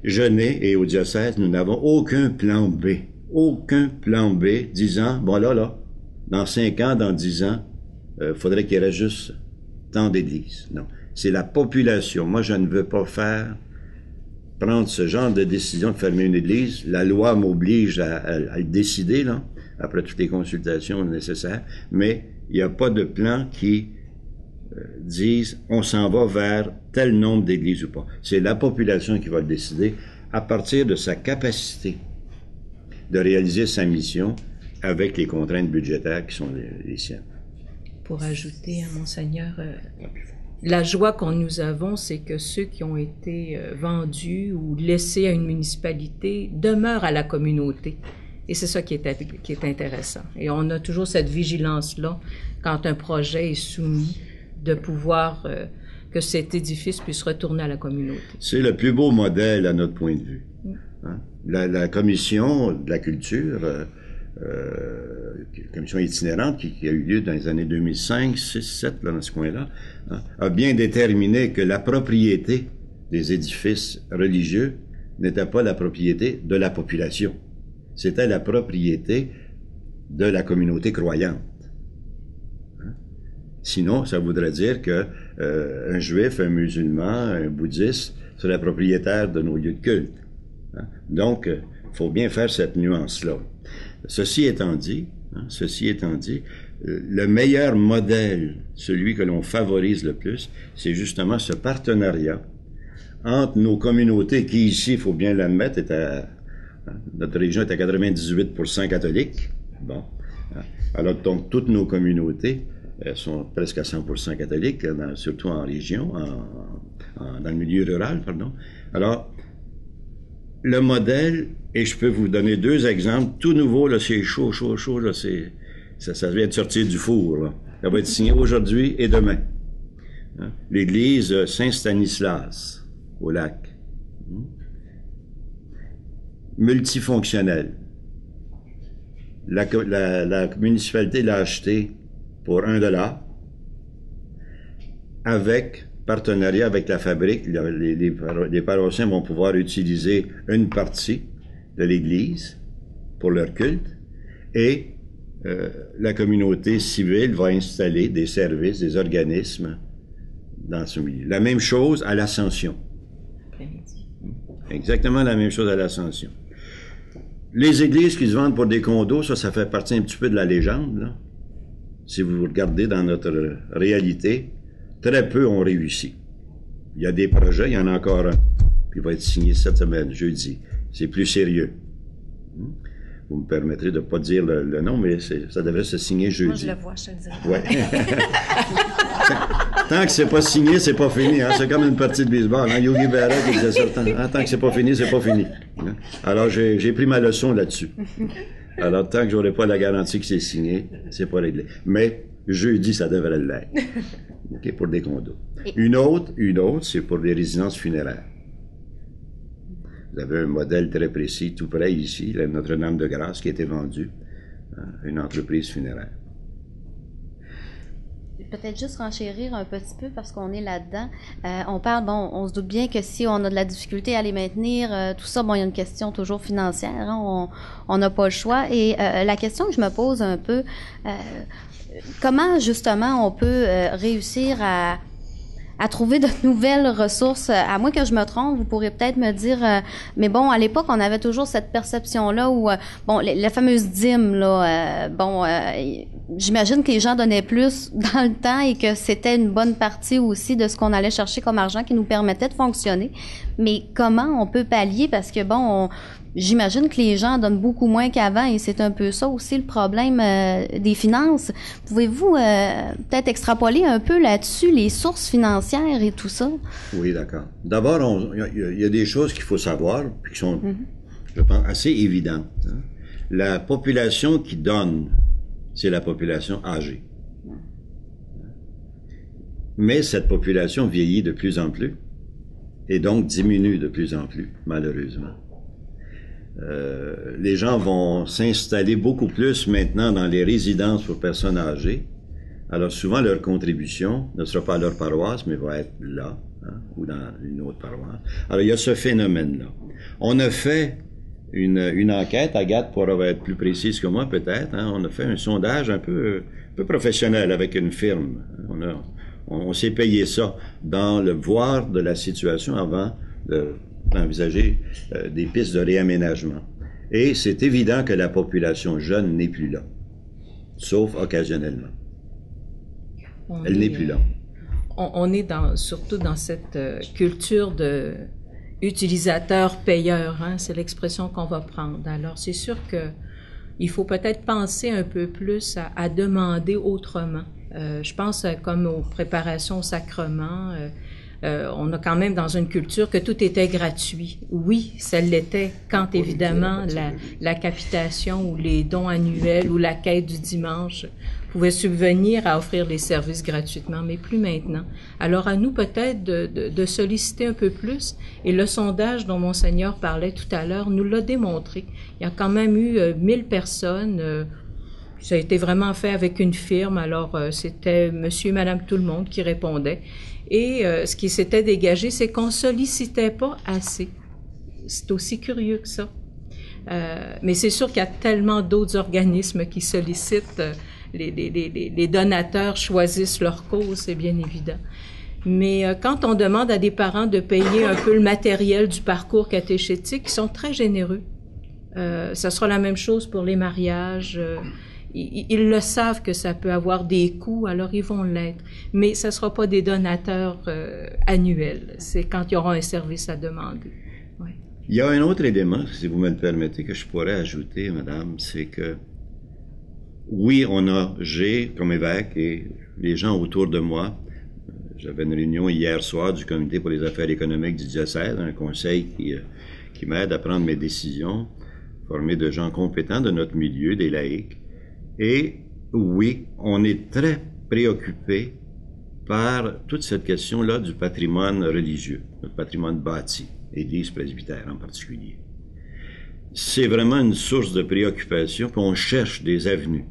Je n'ai, et au diocèse, nous n'avons aucun plan B. Aucun plan B disant, bon là, dans 5 ans, dans 10 ans, faudrait qu'il reste juste tant d'églises. Non. C'est la population. Moi, je ne veux pas prendre ce genre de décision de fermer une église. La loi m'oblige à le décider, là, après toutes les consultations nécessaires, mais il n'y a pas de plan qui disent on s'en va vers tel nombre d'églises ou pas. C'est la population qui va le décider à partir de sa capacité de réaliser sa mission avec les contraintes budgétaires qui sont les siennes. Pour ajouter à Monseigneur, la joie que nous avons, c'est que ceux qui ont été vendus ou laissés à une municipalité demeurent à la communauté. Et c'est ça qui est intéressant. Et on a toujours cette vigilance-là, quand un projet est soumis, de pouvoir que cet édifice puisse retourner à la communauté. C'est le plus beau modèle à notre point de vue. Hein? La commission de la culture, commission itinérante qui a eu lieu dans les années 2005, 6, 7, là, dans ce coin-là, hein, a bien déterminé que la propriété des édifices religieux n'était pas la propriété de la population. C'était la propriété de la communauté croyante. Hein? Sinon, ça voudrait dire que un juif, un musulman, un bouddhiste serait propriétaire de nos lieux de culte. Hein? Donc, il faut bien faire cette nuance-là. Ceci étant dit, le meilleur modèle, celui que l'on favorise le plus, c'est justement ce partenariat entre nos communautés qui, ici, il faut bien l'admettre, notre région est à 98% catholique. Bon. Alors, donc, toutes nos communautés sont presque à 100% catholiques, surtout en région, dans le milieu rural, pardon. Alors, le modèle, et je peux vous donner 2 exemples, tout nouveau, là, c'est chaud, là, ça vient de sortir du four, là. Ça va être signé aujourd'hui et demain. Hein? L'église Saint-Stanislas, au lac. Multifonctionnelle. La municipalité l'a acheté pour $1, avec partenariat avec la fabrique. Les paroissiens vont pouvoir utiliser une partie de l'église pour leur culte et la communauté civile va installer des services, des organismes dans ce milieu. La même chose à l'Ascension. Exactement la même chose à l'Ascension. Les églises qui se vendent pour des condos, ça fait partie un petit peu de la légende, là. Si vous regardez dans notre réalité, très peu ont réussi. Il y a des projets, il y en a encore un, puis il va être signé cette semaine, jeudi. C'est plus sérieux. Vous me permettrez de ne pas dire le nom, mais ça devrait se signer jeudi. Moi, je le vois, je te le dis. Ouais. Tant que c'est pas signé, c'est pas fini. Hein? C'est comme une partie de baseball. Hein? Yogi Berra qui disait ça. Tant que c'est pas fini, c'est pas fini. Hein? Alors, j'ai pris ma leçon là-dessus. Alors, tant que j'aurai pas la garantie que c'est signé, c'est pas réglé. Mais jeudi, ça devrait l'être. OK, pour des condos. Une autre, c'est pour les résidences funéraires. Vous avez un modèle très précis, tout près ici, la Notre-Dame-de-Grâce, qui a été vendue à une entreprise funéraire. Peut-être juste renchérir un petit peu parce qu'on est là-dedans. On parle, on se doute bien que si on a de la difficulté à les maintenir, tout ça, il y a une question toujours financière. Hein, on n'a pas le choix. Et la question que je me pose un peu, comment justement on peut réussir à trouver de nouvelles ressources. À moins que je me trompe, vous pourrez peut-être me dire, mais bon, à l'époque, on avait toujours cette perception-là où, la fameuse dîme, là, j'imagine que les gens donnaient plus dans le temps et que c'était une bonne partie aussi de ce qu'on allait chercher comme argent qui nous permettait de fonctionner. Mais comment on peut pallier? Parce que, j'imagine que les gens donnent beaucoup moins qu'avant et c'est un peu ça aussi le problème des finances. Pouvez-vous peut-être extrapoler un peu là-dessus les sources financières et tout ça? Oui, d'accord. D'abord, il y a des choses qu'il faut savoir puis qui sont, je pense, assez évidentes. Hein. La population qui donne, c'est la population âgée. Mais cette population vieillit de plus en plus et donc diminue de plus en plus, malheureusement. Les gens vont s'installer beaucoup plus maintenant dans les résidences pour personnes âgées. Alors souvent, leur contribution ne sera pas à leur paroisse, mais va être là, hein, ou dans une autre paroisse. Alors, il y a ce phénomène-là. On a fait une enquête, Agathe pourra être plus précise que moi peut-être, hein, on a fait un sondage un peu professionnel avec une firme. On s'est payé ça dans le voir de la situation avant d'envisager des pistes de réaménagement. Et c'est évident que la population jeune n'est plus là, sauf occasionnellement. Elle n'est plus là. on est surtout dans cette culture de utilisateur-payeur, hein, c'est l'expression qu'on va prendre. Alors, c'est sûr que il faut peut-être penser un peu plus à demander autrement. Je pense comme aux préparations au sacrement. On a quand même dans une culture que tout était gratuit. Oui, ça l'était quand évidemment la capitation ou les dons annuels ou la quête du dimanche pouvaient subvenir à offrir les services gratuitement, mais plus maintenant. Alors à nous peut-être de solliciter un peu plus. Et le sondage dont Monseigneur parlait tout à l'heure nous l'a démontré. Il y a quand même eu 1000 personnes. Ça a été vraiment fait avec une firme. Alors c'était monsieur et madame tout le monde qui répondait. Et ce qui s'était dégagé, c'est qu'on sollicitait pas assez. C'est aussi curieux que ça. Mais c'est sûr qu'il y a tellement d'autres organismes qui sollicitent. Les donateurs choisissent leur cause, c'est bien évident. Mais quand on demande à des parents de payer un peu le matériel du parcours catéchétique, ils sont très généreux. Ça sera la même chose pour les mariages. Ils le savent que ça peut avoir des coûts, alors ils vont l'être. Mais ça ne sera pas des donateurs annuels. C'est quand il y aura un service à demander. Ouais. Il y a un autre élément, si vous me le permettez, que je pourrais ajouter, madame, c'est que oui, j'ai, comme évêque, et les gens autour de moi, j'avais une réunion hier soir du comité pour les affaires économiques du diocèse, un conseil qui m'aide à prendre mes décisions, formé de gens compétents de notre milieu, des laïcs. Et oui, on est très préoccupé par toute cette question-là du patrimoine religieux, notre patrimoine bâti, l'Église presbytère en particulier. C'est vraiment une source de préoccupation, puis on cherche des avenues.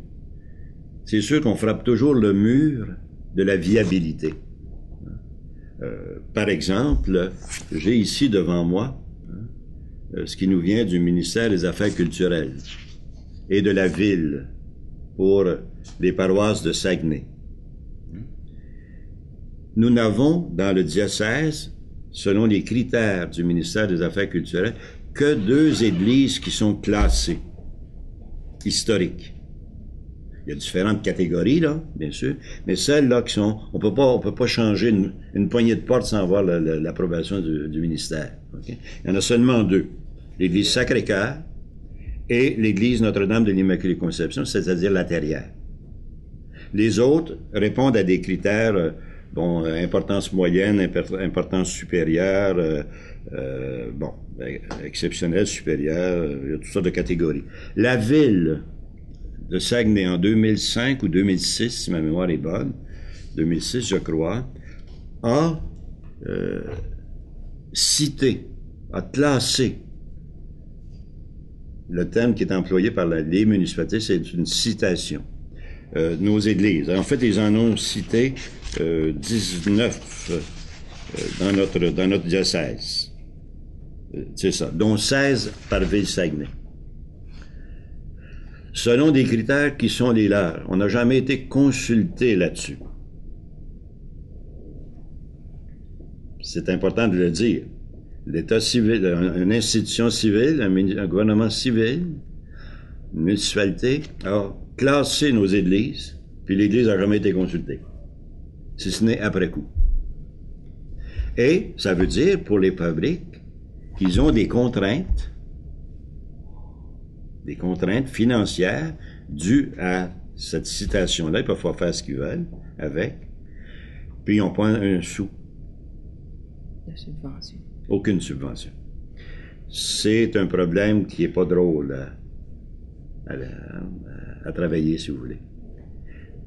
C'est sûr qu'on frappe toujours le mur de la viabilité. Par exemple, j'ai ici devant moi ce qui nous vient du ministère des Affaires culturelles et de la ville pour les paroisses de Saguenay. Nous n'avons dans le diocèse, selon les critères du ministère des Affaires culturelles, que 2 églises qui sont classées, historiques. Il y a différentes catégories, là, bien sûr, mais celles-là qui sont... On peut pas changer une poignée de porte sans avoir l'approbation du ministère. Okay? Il y en a seulement 2. L'église Sacré-Cœur et l'église Notre-Dame de l'Immaculée Conception, c'est-à-dire la Terrière. Les autres répondent à des critères, importance moyenne, importance supérieure, exceptionnelle, supérieure, il y a toutes sortes de catégories. La ville de Saguenay en 2005 ou 2006, si ma mémoire est bonne, 2006 je crois, a cité, a classé. Le terme qui est employé par les municipalités, c'est une citation. Nos églises. En fait, ils en ont cité 19 dans notre diocèse. C'est ça, dont 16 par Ville-Saguenay. Selon des critères qui sont les leurs. On n'a jamais été consulté là-dessus. C'est important de le dire. L'État civil, une institution civile, un gouvernement civil, une municipalité, a classé nos églises, puis l'Église n'a jamais été consultée, si ce n'est après coup. Et ça veut dire, pour les fabriques, qu'ils ont des contraintes financières dues à cette citation-là. Ils peuvent faire ce qu'ils veulent avec, puis ils n'ont pas un sou. De subvention. Aucune subvention. C'est un problème qui n'est pas drôle à travailler, si vous voulez.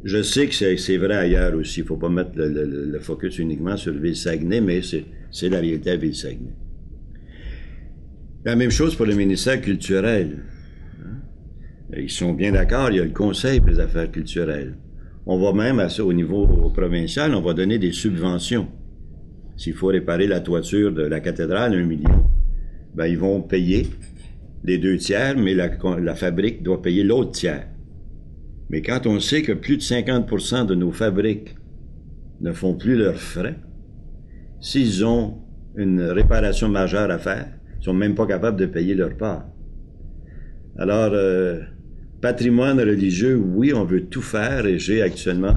Je sais que c'est vrai ailleurs aussi. Il ne faut pas mettre le focus uniquement sur Ville-Saguenay, mais c'est la réalité à Ville-Saguenay. La même chose pour le ministère culturel. Ils sont bien d'accord, il y a le Conseil pour les affaires culturelles. On va même, au niveau provincial, on va donner des subventions. S'il faut réparer la toiture de la cathédrale, 1 million, ben ils vont payer les 2 tiers, mais la fabrique doit payer l'autre tiers. Mais quand on sait que plus de 50% de nos fabriques ne font plus leurs frais, s'ils ont une réparation majeure à faire, ils sont même pas capables de payer leur part. Alors, patrimoine religieux, oui, on veut tout faire, et j'ai actuellement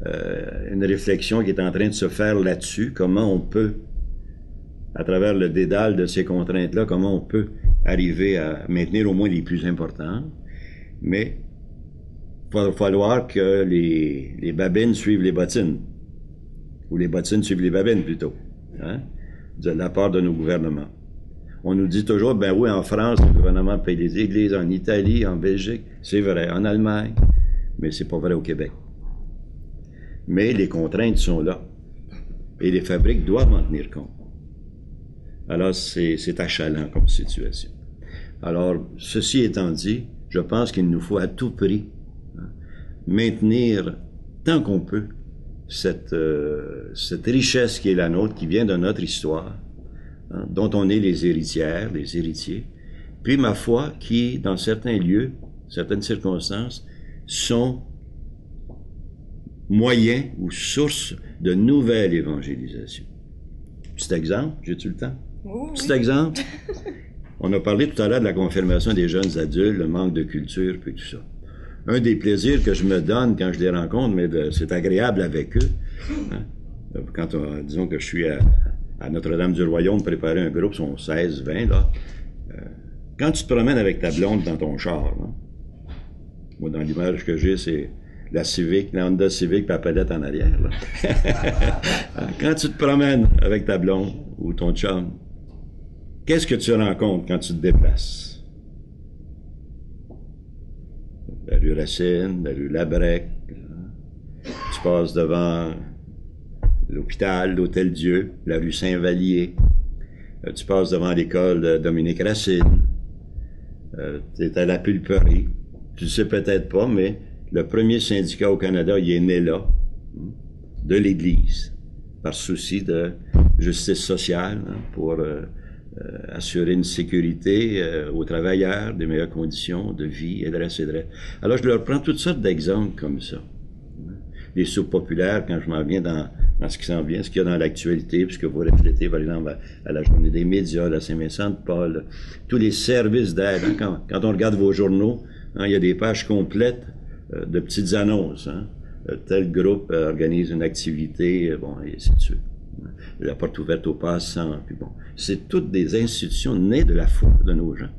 une réflexion qui est en train de se faire là-dessus, comment on peut, à travers le dédale de ces contraintes-là, comment on peut arriver à maintenir au moins les plus importantes, mais il va falloir que les babines suivent les bottines, ou les bottines suivent les babines plutôt, hein, de la part de nos gouvernements. On nous dit toujours, ben oui, en France, le gouvernement paye les églises, en Italie, en Belgique, c'est vrai, en Allemagne, mais c'est pas vrai au Québec. Mais les contraintes sont là, et les fabriques doivent en tenir compte. Alors, c'est achalant comme situation. Alors, ceci étant dit, je pense qu'il nous faut à tout prix maintenir, tant qu'on peut, cette richesse qui est la nôtre, qui vient de notre histoire, hein, dont on est les héritières, les héritiers, puis, ma foi, qui, dans certains lieux, certaines circonstances, sont moyens ou sources de nouvelle évangélisation. Petit exemple, j'ai-tu le temps? Oui. Petit exemple. On a parlé tout à l'heure de la confirmation des jeunes adultes, le manque de culture, puis tout ça. Un des plaisirs que je me donne quand je les rencontre, mais c'est agréable avec eux, hein, quand disons que je suis à Notre-Dame-du-Royaume préparer un groupe, sont 16, 20, là, quand tu te promènes avec ta blonde dans ton char, là, moi, dans l'image que j'ai, c'est la Civic, la Honda Civic, puis la palette en arrière, là. Quand tu te promènes avec ta blonde ou ton chum, qu'est-ce que tu rencontres quand tu te déplaces? La rue Racine, la rue Labrec, tu passes devant l'hôpital, l'Hôtel Dieu, la rue Saint-Vallier, tu passes devant l'école Dominique Racine, tu es à la Pulperie, tu le sais peut-être pas, mais le premier syndicat au Canada, il est né là, de l'Église, par souci de justice sociale, hein, pour assurer une sécurité aux travailleurs, des meilleures conditions de vie, et de reste. Alors, je leur prends toutes sortes d'exemples comme ça. Les soupes populaires, quand je m'en viens dans ce qui s'en vient, ce qu'il y a dans l'actualité, puisque vous reflétez, par exemple, à la journée des médias, la Saint-Vincent-de-Paul, tous les services d'aide. Hein, quand on regarde vos journaux, hein, il y a des pages complètes de petites annonces. Hein, tel groupe organise une activité, bon, et ainsi de suite. La porte ouverte aux passants, puis bon. C'est toutes des institutions nées de la foi de nos gens.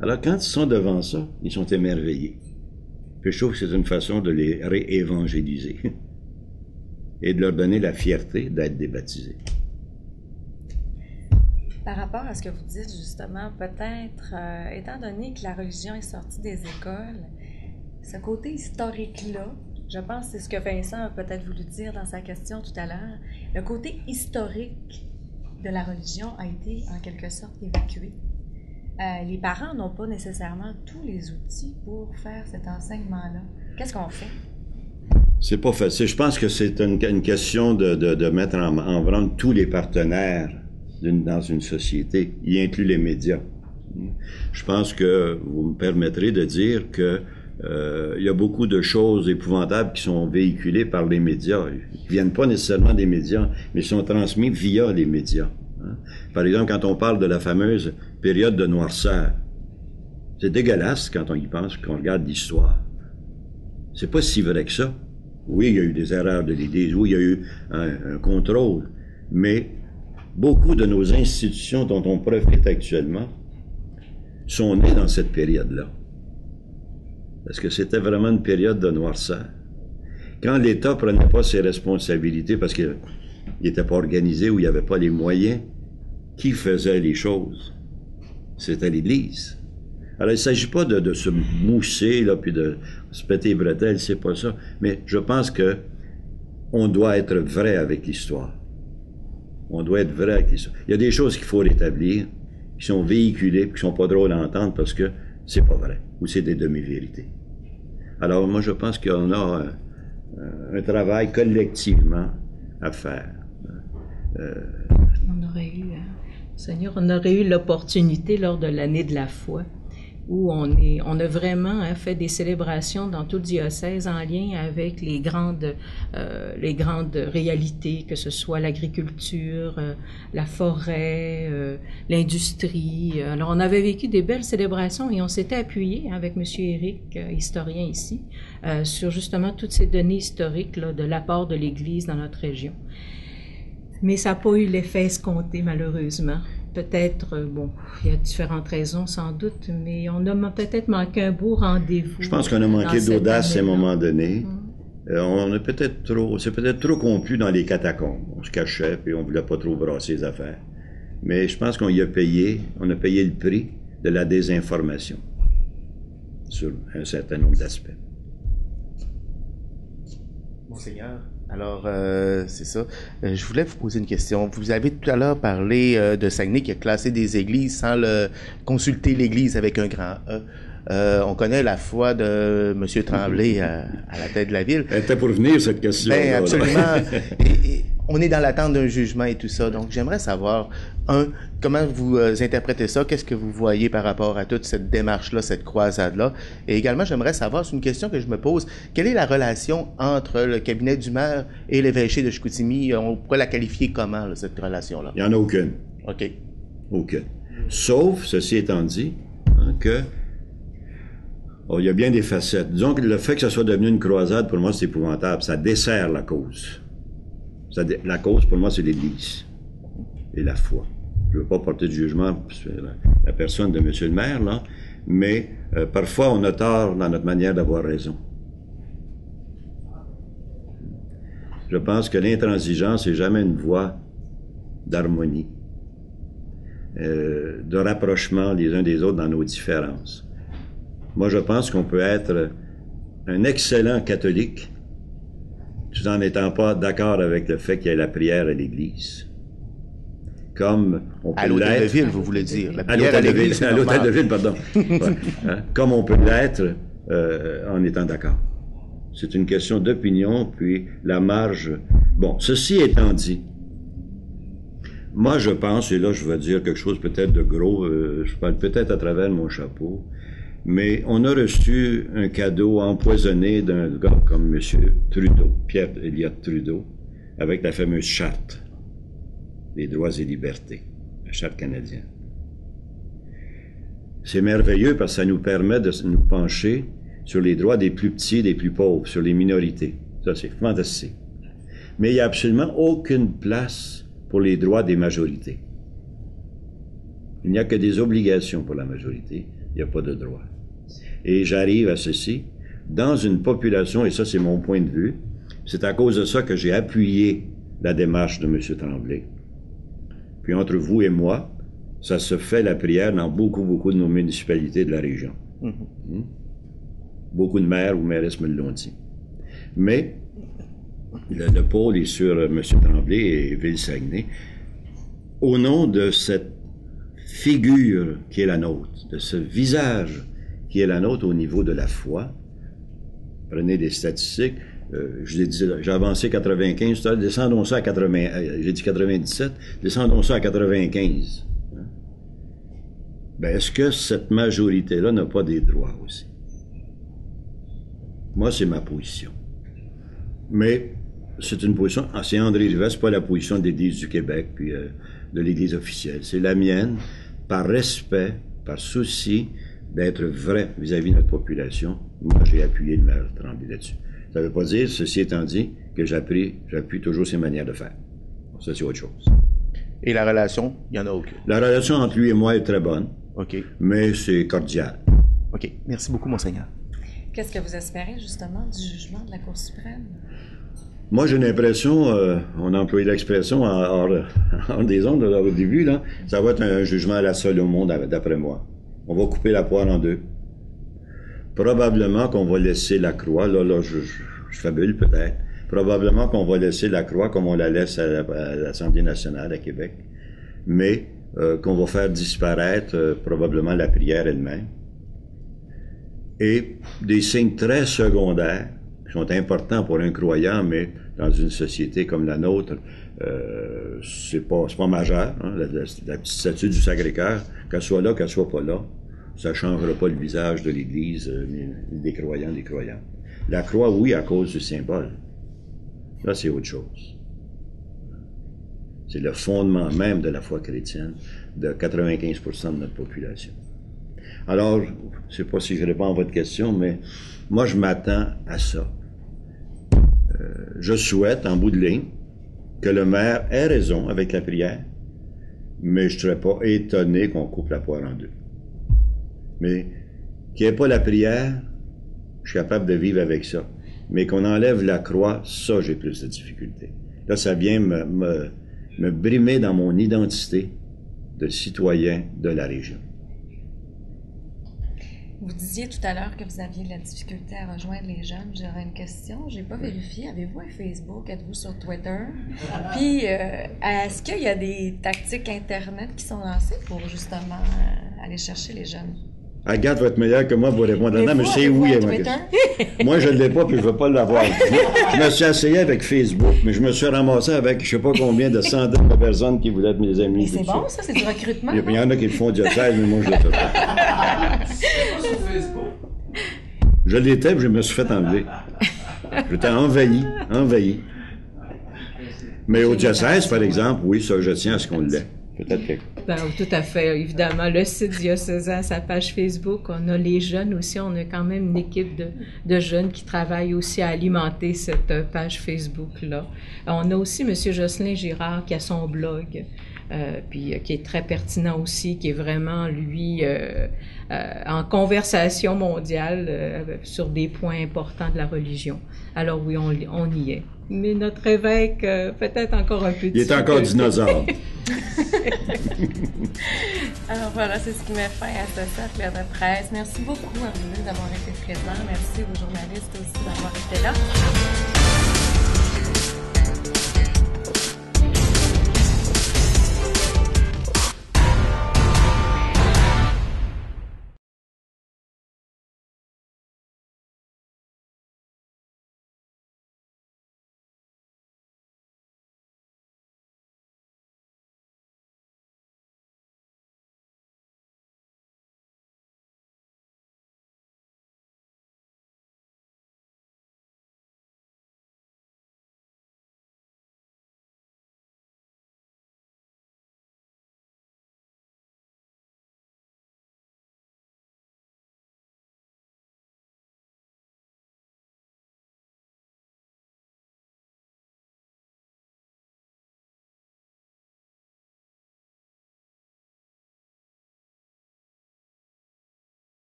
Alors, quand ils sont devant ça, ils sont émerveillés. Puis je trouve que c'est une façon de les réévangéliser et de leur donner la fierté d'être débaptisés. Par rapport à ce que vous dites, justement, peut-être, étant donné que la religion est sortie des écoles, ce côté historique-là, je pense que c'est ce que Vincent a peut-être voulu dire dans sa question tout à l'heure, le côté historique de la religion a été en quelque sorte évacué. Les parents n'ont pas nécessairement tous les outils pour faire cet enseignement-là. Qu'est-ce qu'on fait? C'est pas facile. Je pense que c'est une question de mettre en branle tous les partenaires dans une société, y inclut les médias. Je pense que vous me permettrez de dire que il y a beaucoup de choses épouvantables qui sont véhiculées par les médias. Ils ne viennent pas nécessairement des médias, mais sont transmis via les médias. Hein? Par exemple, quand on parle de la fameuse période de noirceur, c'est dégueulasse quand on y pense, qu'on regarde l'histoire. C'est pas si vrai que ça. Oui, il y a eu des erreurs de l'Église, oui, il y a eu un contrôle, mais beaucoup de nos institutions dont on profite actuellement sont nées dans cette période-là. Parce que c'était vraiment une période de noirceur. Quand l'État prenait pas ses responsabilités parce qu'il n'était pas organisé ou il n'y avait pas les moyens, qui faisait les choses? C'était l'Église. Alors, il ne s'agit pas de se mousser, là, puis de se péter les bretelles, c'est pas ça. Mais je pense que on doit être vrai avec l'histoire. On doit être vrai avec l'histoire. Il y a des choses qu'il faut rétablir, qui sont véhiculées, puis qui sont pas drôles à entendre parce que c'est pas vrai, ou c'est des demi-vérités. Alors, moi, je pense qu'on a un travail collectivement à faire. On aurait eu, Seigneur, on aurait eu l'opportunité lors de l'année de la foi où on a vraiment fait des célébrations dans tout le diocèse en lien avec les grandes réalités, que ce soit l'agriculture, la forêt, l'industrie. Alors, on avait vécu des belles célébrations et on s'était appuyé avec M. Éric, historien ici, sur justement toutes ces données historiques là, de l'apport de l'Église dans notre région. Mais ça n'a pas eu l'effet escompté, malheureusement. Peut-être, bon, il y a différentes raisons sans doute, mais on a peut-être manqué un beau rendez-vous. Je pense qu'on a manqué d'audace à un moment donné. On a c'est peut-être trop conclu dans les catacombes. On se cachait, puis on voulait pas trop brasser les affaires. Mais je pense qu'on a payé le prix de la désinformation sur un certain nombre d'aspects. Monseigneur, alors c'est ça. Je voulais vous poser une question. Vous avez tout à l'heure parlé de Saguenay qui a classé des églises sans consulter l'Église avec un grand E. On connaît la foi de M. Tremblay à la tête de la ville. Elle était pour venir, cette question. Ben, absolument. Et on est dans l'attente d'un jugement et tout ça. Donc, j'aimerais savoir, comment vous interprétez ça? Qu'est-ce que vous voyez par rapport à toute cette démarche-là, cette croisade-là? Et également, j'aimerais savoir, c'est une question que je me pose, quelle est la relation entre le cabinet du maire et l'évêché de Chicoutimi? On pourrait la qualifier comment, là, cette relation-là? Il n'y en a aucune. OK. Aucune. Sauf, ceci étant dit, que il y a bien des facettes. Disons que le fait que ça soit devenu une croisade, pour moi, c'est épouvantable. Ça dessert la cause. La cause, pour moi, c'est l'Église et la foi. Je ne veux pas porter de jugement sur la personne de M. le maire, là, mais parfois, on a tort dans notre manière d'avoir raison. Je pense que l'intransigeance n'est jamais une voie d'harmonie, de rapprochement les uns des autres dans nos différences. Moi, je pense qu'on peut être un excellent catholique tout en n'étant pas d'accord avec le fait qu'il y ait la prière à l'Église. Comme on peut à l'hôtel de ville, vous voulez dire. La prière à l'Église, à l'hôtel de ville, pardon. Ouais. Hein? Comme on peut l'être en étant d'accord. C'est une question d'opinion, puis la marge... Bon, ceci étant dit, moi je pense, et là je vais dire quelque chose peut-être de gros, je parle peut-être à travers mon chapeau, mais on a reçu un cadeau empoisonné d'un gars comme M. Trudeau, Pierre Elliott Trudeau, avec la fameuse charte des droits et libertés, la charte canadienne. C'est merveilleux parce que ça nous permet de nous pencher sur les droits des plus petits, des plus pauvres, sur les minorités. Ça, c'est fantastique. Mais il n'y a absolument aucune place pour les droits des majorités. Il n'y a que des obligations pour la majorité. Il n'y a pas de droit. Et j'arrive à ceci, dans une population, et ça c'est mon point de vue, c'est à cause de ça que j'ai appuyé la démarche de M. Tremblay. Puis entre vous et moi, ça se fait la prière dans beaucoup de nos municipalités de la région. Beaucoup de maires ou mairesses me l'ont dit. Mais le pôle est sur M. Tremblay et Ville-Saguenay. Au nom de cette figure qui est la nôtre, de ce visage qui est la nôtre au niveau de la foi. Prenez des statistiques. J'ai avancé 95, descendons ça à 80, j'ai dit 97, descendons ça à 95. Hein? Ben, est-ce que cette majorité-là n'a pas des droits aussi? Moi, c'est ma position. Mais c'est une position, c'est André Rivet, c'est pas la position de l'Église du Québec, puis de l'Église officielle. C'est la mienne, par respect, par souci d'être vrai vis-à-vis de notre population. Moi, j'ai appuyé le maire Tremblay là-dessus. Ça ne veut pas dire, ceci étant dit, que j'appuie toujours ses manières de faire. Bon, ça, c'est autre chose. Et la relation, il n'y en a aucune? La relation entre lui et moi est très bonne. OK. Mais c'est cordial. OK. Merci beaucoup, Monseigneur. Qu'est-ce que vous espérez, justement, du jugement de la Cour suprême? Moi, j'ai l'impression, on a employé l'expression hors des ondes au début, là, ça va être un jugement à la Salomon, d'après moi. On va couper la poire en deux. Probablement qu'on va laisser la croix, là je fabule peut-être, probablement qu'on va laisser la croix comme on la laisse à l'Assemblée nationale à Québec, mais qu'on va faire disparaître probablement la prière elle-même. Et des signes très secondaires, qui sont importants pour un croyant, mais dans une société comme la nôtre, c'est pas majeur. Hein, la petite statue du Sacré-Cœur, qu'elle soit là, qu'elle soit pas là, ça ne changera pas le visage de l'Église, des croyants, des croyantes. La croix, oui, à cause du symbole. Là, c'est autre chose. C'est le fondement même de la foi chrétienne de 95% de notre population. Alors, je ne sais pas si je réponds à votre question, mais moi, je m'attends à ça. Je souhaite, en bout de ligne, que le maire ait raison avec la prière, mais je ne serais pas étonné qu'on coupe la poire en deux. Mais qu'il n'y ait pas la prière, je suis capable de vivre avec ça. Mais qu'on enlève la croix, ça, j'ai plus de difficultés. Là, ça vient me brimer dans mon identité de citoyen de la région. Vous disiez tout à l'heure que vous aviez de la difficulté à rejoindre les jeunes. J'aurais une question. J'ai pas vérifié. Avez-vous un Facebook? Êtes-vous sur Twitter? Puis, est-ce qu'il y a des tactiques Internet qui sont lancées pour justement aller chercher les jeunes? Agathe va être meilleure que moi pour répondre à ça, mais c'est oui à ma question. Moi, je ne l'ai pas, puis je ne veux pas l'avoir. Je me suis essayé avec Facebook, mais je me suis ramassé avec je ne sais pas combien de centaines de personnes qui voulaient être mes amis. Mais c'est bon, ça, c'est du recrutement. Il y en a qui le font diocèse, mais moi, je ne le fais pas. Sur Facebook. Je l'étais, puis je me suis fait enlever. J'étais envahi. Mais au diocèse, par exemple, oui, ça, je tiens à ce qu'on l'ait. Peut-être que... Ben, tout à fait, évidemment. Le site diocésain, sa page Facebook, on a les jeunes aussi. On a quand même une équipe de jeunes qui travaillent aussi à alimenter cette page Facebook-là. On a aussi M. Jocelyn Girard qui a son blog, puis qui est très pertinent aussi, qui est vraiment, lui, en conversation mondiale sur des points importants de la religion. Alors oui, on y est. Mais notre évêque, peut-être encore un peu Il est encore dinosaure. Alors voilà, c'est ce qui met fin à ce cercle de presse. Merci beaucoup à vous d'avoir été présents. Merci aux journalistes aussi d'avoir été là.